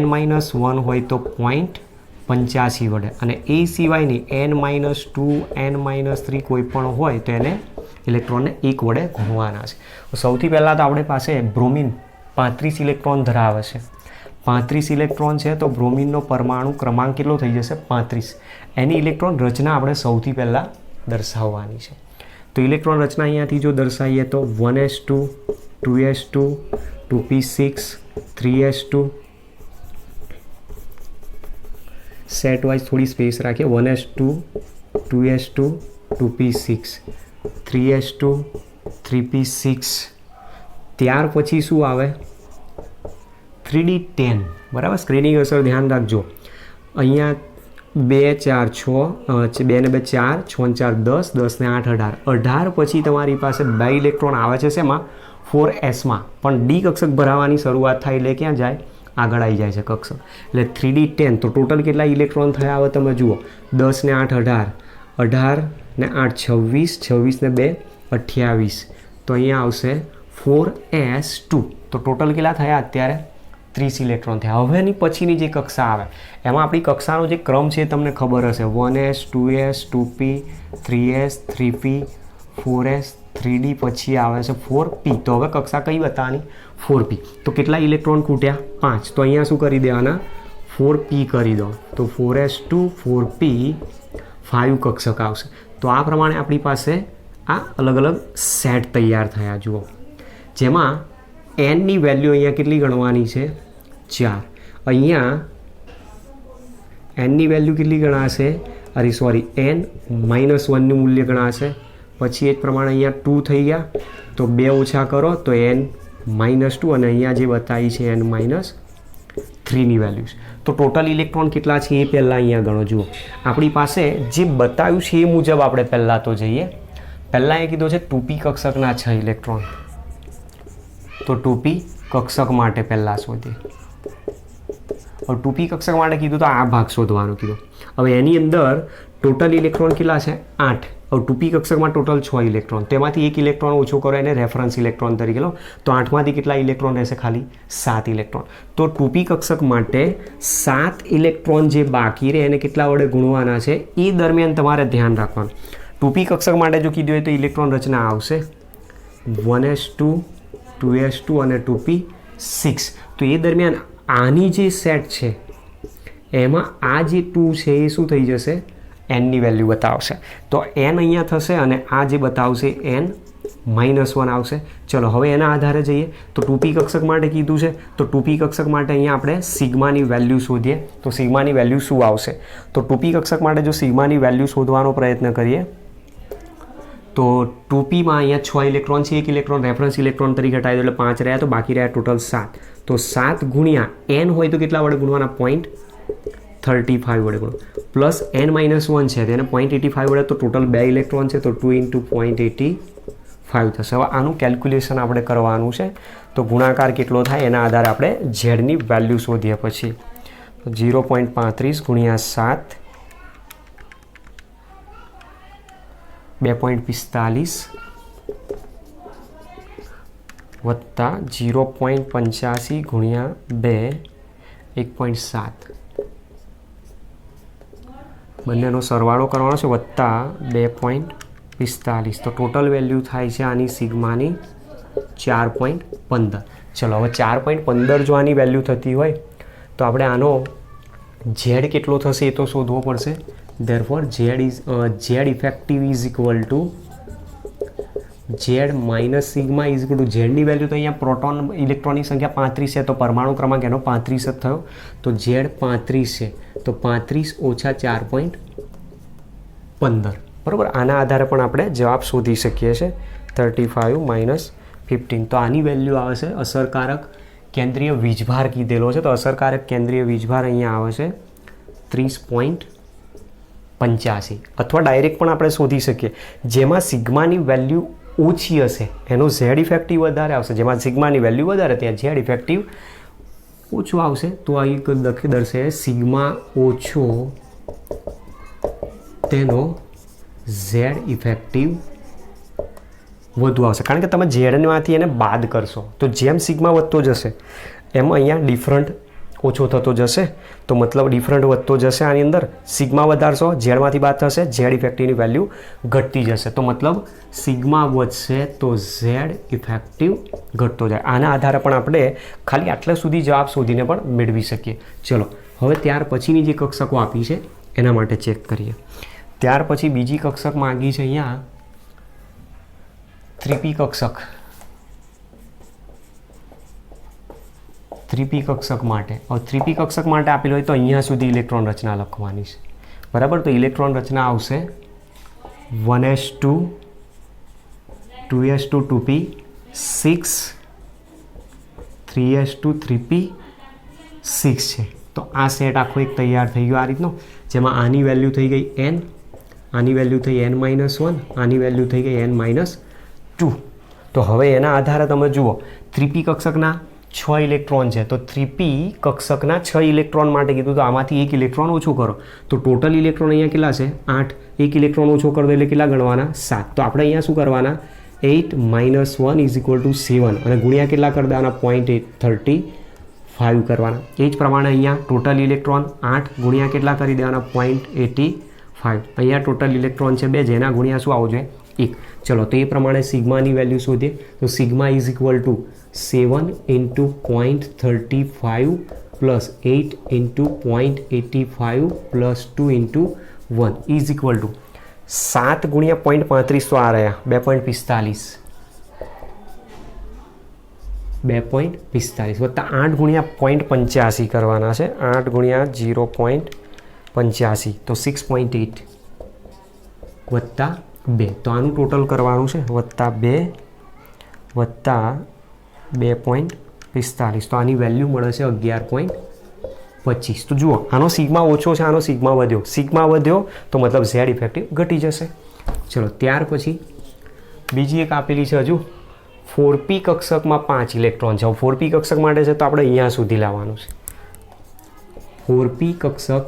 [SPEAKER 1] n-1 હોય તો 0.85 વડે. અને એ સિવાયની n-2, n-3 કોઈ પણ હોય તો એને ઇલેક્ટ્રોનને 1 વડે ગુણવાના છે. સૌથી પહેલાં તો આપણી પાસે બ્રોમિન 35 ઇલેક્ટ્રોન ધરાવે છે. 35 ઇલેક્ટ્રોન છે તો બ્રોમિનનો પરમાણુ ક્રમાંક કેટલો થઈ જશે? 35. એની ઇલેક્ટ્રોન રચના આપણે સૌથી પહેલાં દર્શાવવાની છે. તો ઇલેક્ટ્રોન રચના અહીંયાથી જો દર્શાવીએ તો 1s2, 2s2, 2p6, 3s2, set wise થોડી સ્પેસ રાખીએ. 1s2, 2s2, 2p6, 3s2, 3p6, ત્યાર પછી શું આવે 3D10 બરાબર. સ્ક્રીનિંગ અસર ધ્યાન રાખજો. અહીંયા 2 4 6 2 ને 2 4 6 ને 4 10 10 ને 8 18 18 પછી તમારી પાસે 2 ઇલેક્ટ્રોન આવે છે શેમાં 4sમાં. પણ ડી કક્ષક ભરાવાની શરૂઆત થાય એટલે ક્યાં જાય? આગળ આવી જાય છે કક્ષક. એટલે 3D10 તો ટોટલ કેટલા ઇલેક્ટ્રોન થયા હવે તમે જુઓ 10 ને 8 18 18 ને 8 26 26 ને 2 28 તો અહીંયા આવશે 4s2. તો ટોટલ કેટલા થયા અત્યારે 30 ઇલેક્ટ્રોન થયા. હવેની પછીની જે કક્ષા આવે એમાં આપણી કક્ષાનો જે ક્રમ છે તમને ખબર હશે 1s 2s 2p 3s 3p 4s 3d પછી આવે છે 4p. તો હવે કક્ષા કઈ બતાવવાની 4p. તો કેટલા ઇલેક્ટ્રોન ખૂટ્યા 5. તો અહીંયા શું કરી દેવાના 4p કરી દો. તો 4s2 4p 5 કક્ષક આવશે. તો આ પ્રમાણે આપણી પાસે આ અલગ અલગ સેટ તૈયાર થયા જુઓ. જેમાં એનની વેલ્યુ અહીંયા કેટલી ગણવાની છે 4. અહીંયા એનની વેલ્યુ કેટલી ગણાશે? અરે સોરી n -1નું મૂલ્ય ગણાશે. પછી એ જ પ્રમાણે અહીંયા 2 થઈ ગયા તો 2 ઓછા કરો તો n -2 અને અહીંયા જે બતાવી છે n -3ની વેલ્યુ છે. તો ટોટલ ઇલેક્ટ્રોન કેટલા છે એ પહેલાં અહીંયા ગણો. જુઓ આપણી પાસે જે બતાવ્યું છે એ મુજબ આપણે પહેલાં તો જઈએ. પહેલાં એ કીધું છે 2p કક્ષકના 6 ઇલેક્ટ્રોન. તો 2p કક્ષક માટે પહેલાં શોધીએ. હવે 2p કક્ષક માટે કીધું તો આ ભાગ શોધવાનું કીધું. હવે એની અંદર ટોટલ ઇલેક્ટ્રોન કેટલા છે 8. હવે 2p કક્ષકમાં ટોટલ 6 ઇલેક્ટ્રોન. તેમાંથી એક ઇલેક્ટ્રોન ઓછો કરો એને રેફરન્સ ઇલેક્ટ્રોન તરીકે લો. તો 8માંથી કેટલા ઇલેક્ટ્રોન રહેશે? ખાલી 7 ઇલેક્ટ્રોન. તો 2p કક્ષક માટે 7 ઇલેક્ટ્રોન જે બાકી રહે એને કેટલા વડે ગુણવાના છે એ દરમિયાન તમારે ધ્યાન રાખવાનું. 2p કક્ષક માટે જો કીધું હોય તો ઇલેક્ટ્રોન રચના આવશે 1s2 2s2 અને 2p 6. તો એ દરમિયાન આની જે સેટ છે એમાં આ જે 2 છે એ શું થઈ જશે? એનની વેલ્યુ બતાવશે. તો એન અહીંયા થશે અને આ જે બતાવશે n -1 આવશે. ચલો હવે એના આધારે જઈએ. તો 2p કક્ષક માટે કીધું છે તો 2p કક્ષક માટે અહીંયા આપણે સિગ્માની વેલ્યુ શોધીએ. તો સિગ્માની વેલ્યુ શું આવશે? તો 2p કક્ષક માટે જો સિગ્માની વેલ્યુ શોધવાનો પ્રયત્ન કરીએ તો 2pમાં અહીંયા 6 ઇલેક્ટ્રોન છે. એક ઇલેક્ટ્રોન રેફરન્સ ઇલેક્ટ્રોન તરીકે હટાવી દો એટલે 5 રહ્યા તો બાકી રહ્યા ટોટલ 7. તો 7 ગુણ્યા n હોય તો કેટલા વડે ગુણવાના? 0.35 વડે ગુણો. પ્લસ n -1 છે તેને 0.85 વડે તો ટોટલ 2 ઇલેક્ટ્રોન છે તો 2 × 0.85 થશે. હવે આનું કેલ્ક્યુલેશન આપણે કરવાનું છે. તો ગુણાકાર કેટલો થાય એના આધારે આપણે ઝેડની વેલ્યુ શોધીએ. પછી 0.35 ગુણ્યા 7 2.45 વત્તા 0.85 ગુણ્યા 2 1.7 બંનેનો સરવાળો કરવાનો છે વત્તા 2.45. તો ટોટલ વેલ્યુ થાય છે આની સિગ્માની 4.15. ચલો હવે 4.15 જો આની વેલ્યુ થતી હોય તો આપણે આનો ઝેડ કેટલો થશે એ તો શોધવો પડશે. therefore z effective is equal to z minus sigma is equal to z ની વેલ્યુ તો અહીંયા પ્રોટોન ઇલેક્ટ્રોનની સંખ્યા 35 છે તો પરમાણુ ક્રમાંક એનો 35 જ થયો. તો z 35 છે તો 35 ઓછા 4.15 બરાબર. આના આધારે પણ આપણે જવાબ શોધી શકીએ છીએ 35 minus 15. તો આની વેલ્યુ આવે છે અસરકારક કેન્દ્રીય વીજભાર કીધેલો છે. તો અસરકારક કેન્દ્રીય વીજભાર અહીંયા આવે છે 30.85 અથવા ડાયરેક્ટ પણ આપણે શોધી શકીએ. જેમાં સિગ્માની વેલ્યુ ઓછી હશે એનો ઝેડ ઇફેક્ટિવ વધારે આવશે. જેમાં સિગ્માની વેલ્યુ વધારે ત્યાં ઝેડ ઇફેક્ટિવ ઓછું આવશે. તો અહીં દર્શે સિગ્મા ઓછો તેનો ઝેડ ઇફેક્ટિવ વધુ આવશે. કારણ કે તમે ઝેડમાંથી એને બાદ કરશો તો જેમ સિગ્મા વધતો જશે એમ અહીંયા ડિફરન્ટ ઓછો થતો જશે. તો મતલબ ડિફરન્ટ વધતો જશે. આની અંદર સિગ્મા વધારશો ઝેડમાંથી બાદ થશે ઝેડ ઇફેક્ટિવની વેલ્યુ ઘટતી જશે. તો મતલબ સિગ્મા વધશે તો ઝેડ ઇફેક્ટિવ ઘટતો જાય. આના આધારે પણ આપણે ખાલી આટલા સુધી જવાબ શોધીને પણ મેળવી શકીએ. ચલો હવે ત્યાર પછીની જે કક્ષકો આપી છે એના માટે ચેક કરીએ. ત્યાર પછી બીજી કક્ષક માંગી છે અહીંયા 3p કક્ષક. 3p કક્ષક માટે હવે 3p કક્ષક માટે આપેલું હોય તો અહીંયા સુધી ઇલેક્ટ્રોન રચના લખવાની છે બરાબર. તો ઇલેક્ટ્રોન રચના આવશે 1s2 2s2 2p 6 3s2 3p6 છે. તો આ સેટ આખો એક તૈયાર થઈ ગયો આ રીતનો, જેમાં આની વેલ્યુ થઈ ગઈ n, આની વેલ્યુ થઈ n-1, આની વેલ્યુ થઈ ગઈ n-2. તો હવે એના આધારે તમે જુઓ 3p કક્ષકના 6 ઇલેક્ટ્રોન છે, તો 3p કક્ષકના 6 ઇલેક્ટ્રોન માટે કીધું, તો આમાંથી એક ઇલેક્ટ્રોન ઓછો કરો, તો ટોટલ ઇલેક્ટ્રોન અહીંયા કેટલા છે 8. એક ઇલેક્ટ્રોન ઓછો કરો એટલે કેટલા ગણવાના 7. તો આપણે અહીંયા શું કરવાના 8 - 1 = 7 અને ગુણ્યા કેટલા કરી દેવાના 0.35 કરવાના. એ જ પ્રમાણે અહીંયા ટોટલ ઇલેક્ટ્રોન 8 ગુણ્યા કેટલા કરી દેવાના 0.85. અહીંયા ટોટલ ઇલેક્ટ્રોન છે 2, જેના ગુણ્યા શું આવવું જોઈએ 1. ચલો તો એ પ્રમાણે સિગ્માની વેલ્યુ શોધીએ. તો સિગ્મા = 7 × 0.35 + 8 × 0.85 + 2 × 1 = 7 ગુણ્યા 0.35 તો આ રહ્યા 2.45 વત્તા 8 ગુણ્યા 0.85 કરવાના છે, 8 ગુણ્યા 0.85 તો 6.8 વત્તા 2. તો આનું ટોટલ કરવાનું છે વત્તા 2 વત્તા 2.45. તો આની વેલ્યુ મળે છે 11.25. તો જુઓ આનો સિગ્મા ઓછો છે, આનો સિગ્મા વધ્યો. સિગ્મા વધ્યો તો મતલબ ઝેડ ઇફેક્ટિવ ઘટી જશે. ચલો ત્યાર પછી બીજી એક આપેલી છે હજુ 4p કક્ષકમાં 5 ઇલેક્ટ્રોન છે. 4p કક્ષક માટે છે તો આપણે અહીંયા સુધી લાવવાનું છે. 4p કક્ષક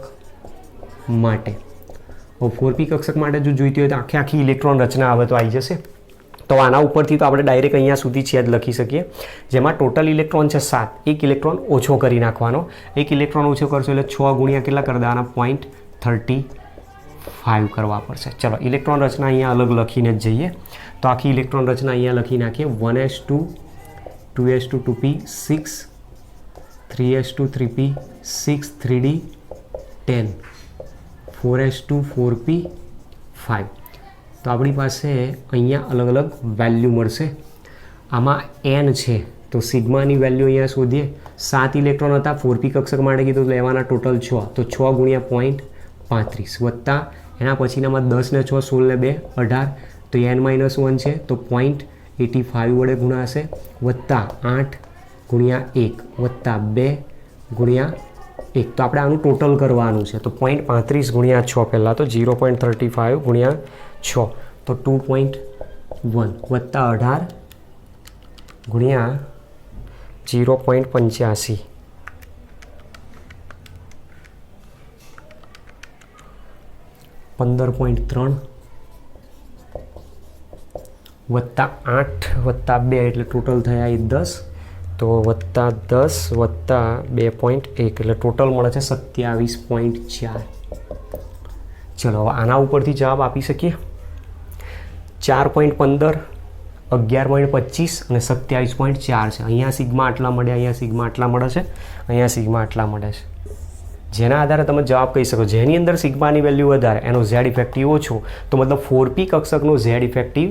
[SPEAKER 1] માટે 4p કક્ષક માટે જો જોઈતી હોય તો આખી ઇલેક્ટ્રોન રચના આવે તો આવી જશે. તો આના ઉપરથી તો આપણે ડાયરેક્ટ અહીંયા સુધી છેદ લખી શકીએ, જેમાં ટોટલ ઇલેક્ટ્રોન છે 7. એક ઇલેક્ટ્રોન ઓછો કરી નાખવાનો. એક ઇલેક્ટ્રોન ઓછો કરશો એટલે 6 ગુણ્યા કેટલા કરી દેવાના 0.35 કરવા પડશે. ચલો ઇલેક્ટ્રોન રચના અહીંયા અલગ લખીને જ જઈએ. તો આખી ઇલેક્ટ્રોન રચના અહીંયા લખી નાખીએ. 1s2 2s2 2p 6 3s2 3p 6 3d 10 4s2 4p 5. તો આપણી પાસે અહીંયા અલગ અલગ વેલ્યુ મળશે. આમાં n છે તો સિગ્માની વેલ્યુ અહીંયા શોધીએ. 7 ઇલેક્ટ્રોન હતા, 4p કક્ષક માટે કીધું લેવાના ટોટલ 6, તો 6 ગુણ્યા 0.35 વત્તા એના પછીનામાં 10 ને 6 16 ને 2 18, તો n-1 છે તો 0.85 વડે ગુણાશે વત્તા 8 ગુણ્યા 1 વત્તા 2 ગુણ્યા 1. તો આપણે આનું ટોટલ કરવાનું છે. તો 0.35 ગુણ્યા 6 પહેલાં તો 0.35 ગુણ્યા 6 તો 2.1 વત્તા 18 ગુણ્યા 0.85 15.3 વત્તા 8 વત્તા 2 એટલે ટોટલ થયા 10, તો વત્તા 10 વત્તા 2.1 એટલે ટોટલ મળે છે 27.4. ચલો હવે આના ઉપરથી જવાબ આપી શકીએ. 4.15 11.25 અને 27.4 છે. અહીંયા સિગ્મા આટલા મળે, અહીંયા સિગ્મા આટલા મળે છે, અહીંયા સિગ્મા આટલા મળે છે. જેના આધારે તમે જવાબ કહી શકો. જેની અંદર સિગ્માની વેલ્યુ વધારે એનો ઝેડ ઇફેક્ટિવ ઓછો, તો મતલબ 4p કક્ષકનો ઝેડ ઇફેક્ટિવ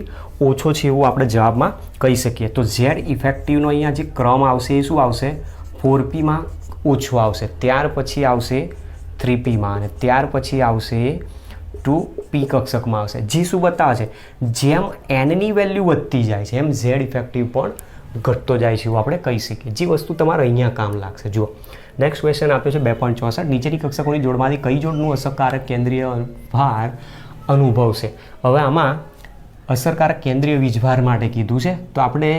[SPEAKER 1] ઓછો છે એવું આપણે જવાબમાં કહી શકીએ. તો ઝેડ ઇફેક્ટિવનો અહીંયા જે ક્રમ આવશે એ શું આવશે 4pમાં ઓછો આવશે, ત્યાર પછી આવશે 3pમાં અને ત્યાર પછી આવશે 2p કક્ષકમાં આવશે. જે શું બતાવે છે જેમ nની વેલ્યુ વધતી જાય છે એમ ઝેડ ઇફેક્ટિવ પણ ઘટતો જાય છે એવું આપણે કહી શકીએ. જે વસ્તુ તમારે અહીંયા કામ લાગશે. જુઓ નેક્સ્ટ ક્વેશ્ચન આપ્યો છે 2.64. નીચેની કક્ષકોની જોડમાંથી કઈ જોડનું અસરકારક કેન્દ્રીય ભાર અનુભવશે? હવે આમાં અસરકારક કેન્દ્રીય વીજભાર માટે કીધું છે, તો આપણે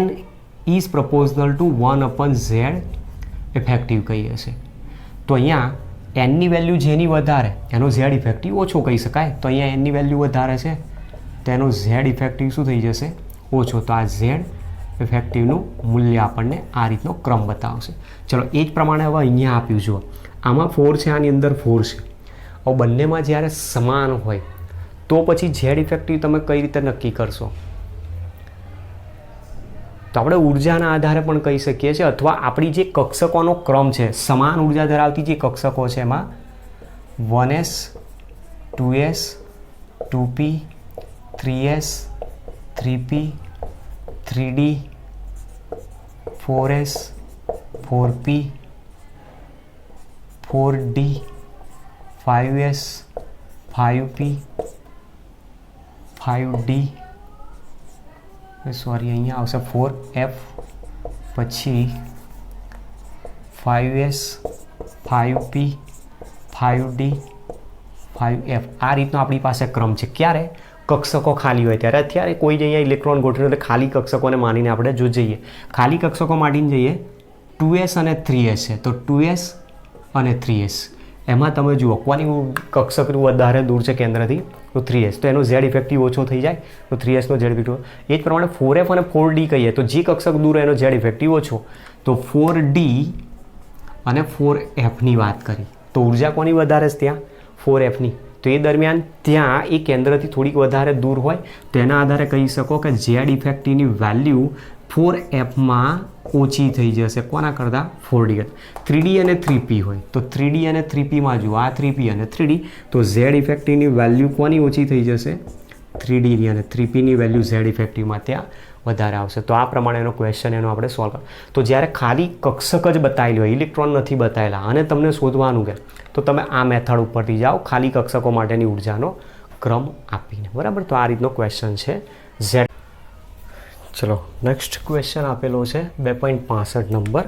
[SPEAKER 1] n is પ્રપોઝનલ two 1/z effective કહીએ છીએ. તો અહીંયા nની વેલ્યુ જેની વધારે એનો ઝેડ ઇફેક્ટિવ ઓછો કહી શકાય. તો અહીંયા nની વેલ્યુ વધારે છે તો એનો ઝેડ ઇફેક્ટિવ શું થઈ જશે ઓછો. તો આ ઝેડ ઇફેક્ટિવનું મૂલ્ય આપણને આ રીતનો ક્રમ બતાવશે. ચલો એ જ પ્રમાણે હવે અહીંયા આપ્યું જુઓ, આમાં 4 છે, આની અંદર 4 છે. હવે બંનેમાં જ્યારે સમાન હોય તો પછી ઝેડ ઇફેક્ટિવ તમે કઈ રીતે નક્કી કરશો? તો આપણે ઉર્જાના આધારે પણ કહી શકીએ છીએ, અથવા આપણી જે કક્ષકોનો ક્રમ છે સમાન ઉર્જા ધરાવતી જે કક્ષકો છે એમાં 1s 2s 2p 3s 3p 3d 4s 4p 4d 5s 5p 5d, sorry અહીંયા આવશે 4f પછી 5s 5p 5d 5f આ રીતનો આપણી પાસે ક્રમ છે. ક્યારે? કક્ષકો ખાલી હોય ત્યારે. અત્યારે કોઈ જ અહીંયા ઇલેક્ટ્રોન ગોઠવ્યું એટલે ખાલી કક્ષકોને માનીને આપણે જો જઈએ, ખાલી કક્ષકો માનીને જઈએ 2s અને 3s છે, તો 2s અને 3s એમાં તમે જુઓ કોની કક્ષક વધારે દૂર છે કેન્દ્રથી, તો 3s, તો એનો z ઇફેક્ટિવ ઓછો થઈ જાય, તો 3s નો z ઇફેક્ટિવ. એ જ પ્રમાણે 4f અને 4d કહીએ તો જે કક્ષક દૂર એનો z ઇફેક્ટિવ ઓછો, તો 4d અને 4fની વાત કરી તો ઉર્જા કોની વધારે છે ત્યાં? 4fની. તો એ દરમિયાન ત્યાં એ કેન્દ્રથી થોડીક વધારે દૂર હોય તેના આધારે કહી શકો કે z ઇફેક્ટિવની વેલ્યુ 4fમાં ઓછી થઈ જશે કોના કરતાં? 4d કરતાં. 3d અને 3p હોય તો 3d અને 3pમાં જુઓ, આ 3p અને 3d, તો z ઇફેક્ટિવની વેલ્યુ કોની ઓછી થઈ જશે? 3dની, અને 3pની વેલ્યુ z ઇફેક્ટિવમાં ત્યાં વધારે આવશે. તો આ પ્રમાણેનો ક્વેશ્ચન એનો આપણે સોલ્વ કરો. તો જ્યારે ખાલી કક્ષક જ બતાવેલી હોય, ઇલેક્ટ્રોન નથી બતાવેલા અને તમને શોધવાનું કે, તો તમે આ મેથડ ઉપરથી જાઓ ખાલી કક્ષકો માટેની ઉર્જાનો ક્રમ આપીને. બરાબર, તો આ રીતનો ક્વેશ્ચન છે Z. ચલો નેક્સ્ટ ક્વેશ્ચન આપેલો છે 2.65 નંબર,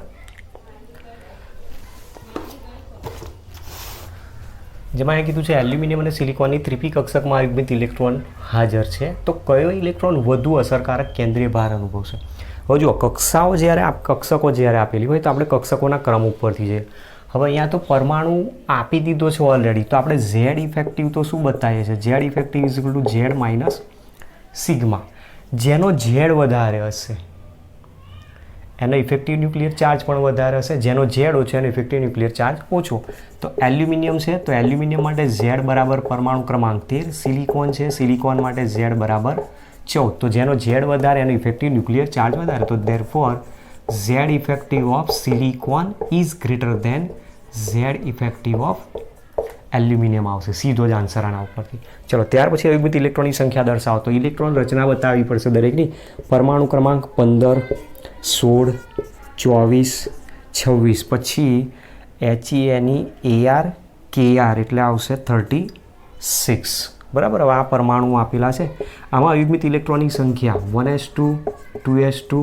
[SPEAKER 1] જેમાં એ કીધું છે એલ્યુમિનિયમ અને સિલિકોનની 3p કક્ષકમાં અયુગ્મિત ઇલેક્ટ્રોન હાજર છે, તો કયો ઇલેક્ટ્રોન વધુ અસરકારક કેન્દ્રીય ભાર અનુભવશે? હવે જુઓ, કક્ષાઓ જ્યારે કક્ષકો જ્યારે આપેલી હોય તો આપણે કક્ષકોના ક્રમ ઉપરથી જઈએ. હવે અહીંયા તો પરમાણુ આપી દીધો છે ઓલરેડી, તો આપણે z ઇફેક્ટિવ તો શું બતાવીએ છીએ? z effective is equal two z minus sigma. જેનો z વધારે હશે એનો ઇફેક્ટિવ ન્યુક્લિયર ચાર્જ પણ વધારે હશે, જેનો z ઓછો એનો ઇફેક્ટિવ ન્યુક્લિયર ચાર્જ ઓછો. તો એલ્યુમિનિયમ છે તો એલ્યુમિનિયમ માટે z બરાબર પરમાણુ ક્રમાંક 13, સિલિકોન છે સિલિકોન માટે z બરાબર 14, તો જેનો z વધારે એનો ઇફેક્ટિવ ન્યુક્લિયર ચાર્જ વધારે, તો therefore z effective of silicon is greater than z effective of aluminium આવશે. સીધો જ આન્સર આના ઉપરથી. ચલો ત્યાર પછી અયુગ્મિત ઇલેક્ટ્રોનની સંખ્યા દર્શાવો, તો ઇલેક્ટ્રોન રચના બતાવવી પડશે દરેકની. પરમાણુ ક્રમાંક 15, 16, 24, 26, પછી HENE AR KR એટલે આવશે 36. બરાબર, હવે આ પરમાણુ આપેલા છે, આમાં અયુગ્મિત ઇલેક્ટ્રોનની સંખ્યા 1s2, 2s2,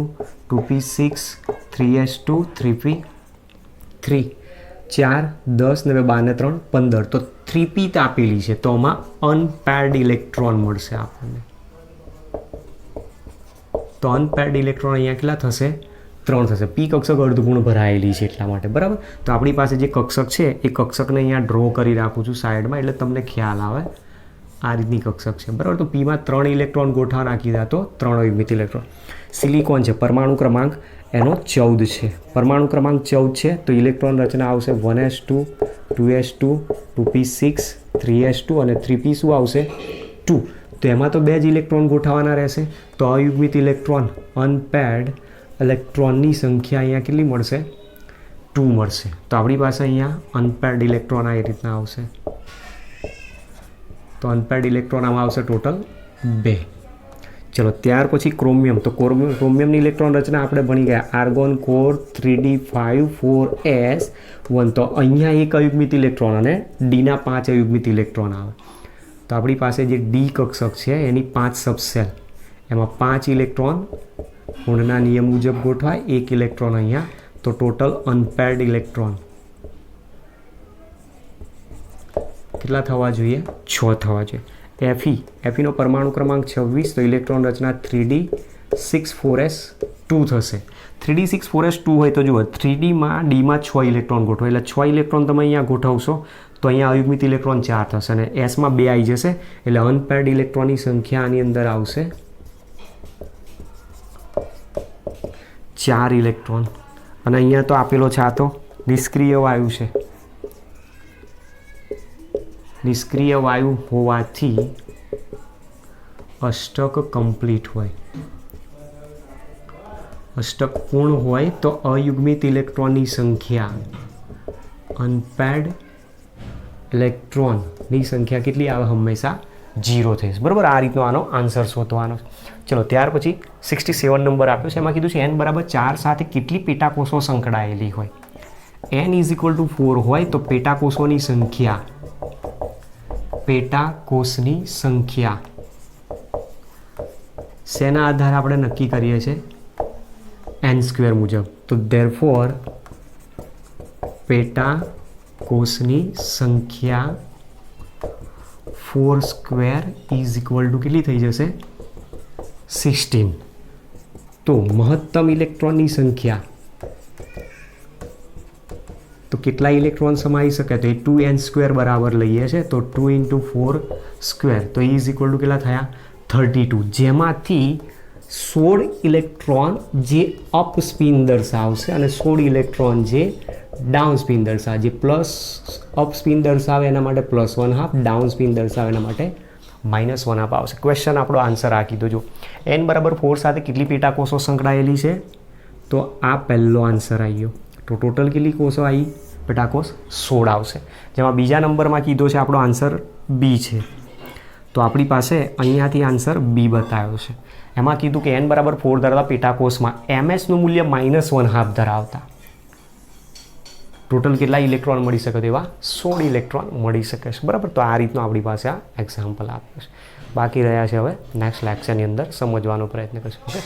[SPEAKER 1] 2p6, 3s2, 3p3, 4, 10 ને 12 ને 3, 15. તો 3p આપેલી છે તો આમાં અનપેર્ડ ઇલેક્ટ્રોન મળશે આપણને. તો અનપેર્ડ ઇલેક્ટ્રોન અહીંયા કેટલા થશે? 3 થશે. p કક્ષક અર્ધગુણ ભરાયેલી છે એટલા માટે. બરાબર, તો આપણી પાસે જે કક્ષક છે એ કક્ષકને અહીંયા ડ્રો કરી રાખું છું સાઈડમાં, એટલે તમને ખ્યાલ આવે. આ રીતની કક્ષક છે. બરાબર, તો પીમાં 3 ઇલેક્ટ્રોન ગોઠવા નાખી દીધા તો 3 અયુગ્મિત ઇલેક્ટ્રોન. સિલિકોન છે, પરમાણુ ક્રમાંક એનો 14 છે. પરમાણુ ક્રમાંક 14 છે તો ઇલેક્ટ્રોન રચના આવશે 1s2, 2s2, 2p6, 3s2 અને 3p શું આવશે? 2. તો એમાં તો 2 જ ઇલેક્ટ્રોન ગોઠવવાના રહેશે. તો અયુગ્મિત ઇલેક્ટ્રોન અનપેર્ડ ઇલેક્ટ્રોનની સંખ્યા અહીંયા કેટલી મળશે? 2 મળશે. તો આપણી પાસે અહીંયા અનપેર્ડ ઇલેક્ટ્રોન આ રીતના આવશે. તો અનપેર્ડ ઇલેક્ટ્રોન આમાં આવશે ટોટલ 2. ચલો ત્યાર પછી ક્રોમિયમ, તો ક્રોમિયમની ઇલેક્ટ્રોન રચના આપણે ભણી ગયા. આર્ગોન કોર 3d5 4s1, તો અહીંયા એક અયુગ્મિત ઇલેક્ટ્રોન અને ડીના 5 અયુગ્મિત ઇલેક્ટ્રોન આવે. તો આપણી પાસે જે ડી કક્ષક છે એની 5 સબસેલ, એમાં 5 ઇલેક્ટ્રોન હુંડના નિયમ મુજબ ગોઠવાય, 1 ઇલેક્ટ્રોન અહીંયા, તો ટોટલ અનપેર્ડ ઇલેક્ટ્રોન કેટલા થવા જોઈએ? 6 થવા જોઈએ. Fe નો પરમાણુ ક્રમાંક 26, તો ઇલેક્ટ્રોન રચના 3d6 4s2 થશે. 3d6 4s2 હોય તો જુઓ, 3dમાં ડીમાં 6 ઇલેક્ટ્રોન ગોઠવો, એટલે 6 ઇલેક્ટ્રોન તમે અહીંયા ગોઠવશો તો અહીંયા અયુગ્મિત ઇલેક્ટ્રોન 4 થશે અને એસમાં 2 આવી જશે, એટલે અનપેર્ડ ઇલેક્ટ્રોનની સંખ્યા આની અંદર આવશે 4 ઇલેક્ટ્રોન. અને અહીંયા તો આપેલો છે, આ તો નિષ્ક્રિય વાયુ છે. નિષ્ક્રિય વાયુ હોવાથી અષ્ટક કમ્પ્લીટ હોય, અષ્ટક પૂર્ણ હોય તો અયુગ્મિત ઇલેક્ટ્રોનની સંખ્યા અનપેર્ડ ઇલેક્ટ્રોનની સંખ્યા કેટલી આવે? હંમેશા 0 થશે. બરાબર, આ રીતનો આનો આન્સર શોધવાનો. ચલો ત્યાર પછી 67 નંબર આપ્યો છે, એમાં કીધું છે n બરાબર 4 સાથે કેટલી પેટાકોષો સંકળાયેલી હોય? n ઇઝ ઇક્વલ ટુ 4 હોય તો પેટાકોષોની સંખ્યા, પેટાકોષની સંખ્યા શેના આધારે આપણે નક્કી કરીએ છીએ? એન સ્ક્વેર મુજબ. તો ધેરફોર પેટા કોષની સંખ્યા 4 સ્ક્વેર ઇઝ ઇક્વલ ટુ કેટલી થઈ જશે? 16. તો મહત્તમ ઇલેક્ટ્રોનની સંખ્યા, તો કેટલા ઇલેક્ટ્રોન સમાઈ શકે? તો એ 2n સ્ક્વેર બરાબર લઈએ છે, તો 2 × 4 સ્ક્વેર, તો ઇઝ ઇક્વલ ટુ કેટલા થયા? 32. જેમાંથી 16 ઇલેક્ટ્રોન જે અપ સ્પિન દર્શાવશે અને 16 ઇલેક્ટ્રોન જે ડાઉન સ્પિન દર્શાવે. જે પ્લસ અપ સ્પિન દર્શાવે એના માટે +1/2, ડાઉન સ્પિન દર્શાવે એના માટે -1/2 આવશે. ક્વેશ્ચન આપણો આન્સર આ કીધો. જો n બરાબર 4 સાથે કેટલી પેટાકોષો સંકળાયેલી છે? તો આ પહેલો આન્સર આવી ગયો. તો ટોટલ કેટલી કોષો આવી? પેટાકોષ 16 આવશે. જેમાં બીજા નંબરમાં કીધો છે આપણો આન્સર બી છે. તો આપણી પાસે અહીંયાથી આન્સર બી બતાવ્યો છે. એમાં કીધું કે n બરાબર 4 ધરાવતા પેટાકોષમાં એમએસનું મૂલ્ય -1/2 ધરાવતા ટોટલ કેટલા ઇલેક્ટ્રોન મળી શકે? તેવા 16 ઇલેક્ટ્રોન મળી શકે છે. બરાબર. તો આ રીતનું આપણી પાસે આ એક્ઝામ્પલ આપ્યું છે. બાકી રહ્યા છે હવે નેક્સ્ટ લેક્ચરની અંદર સમજવાનો પ્રયત્ન કરીશું. ઓકે.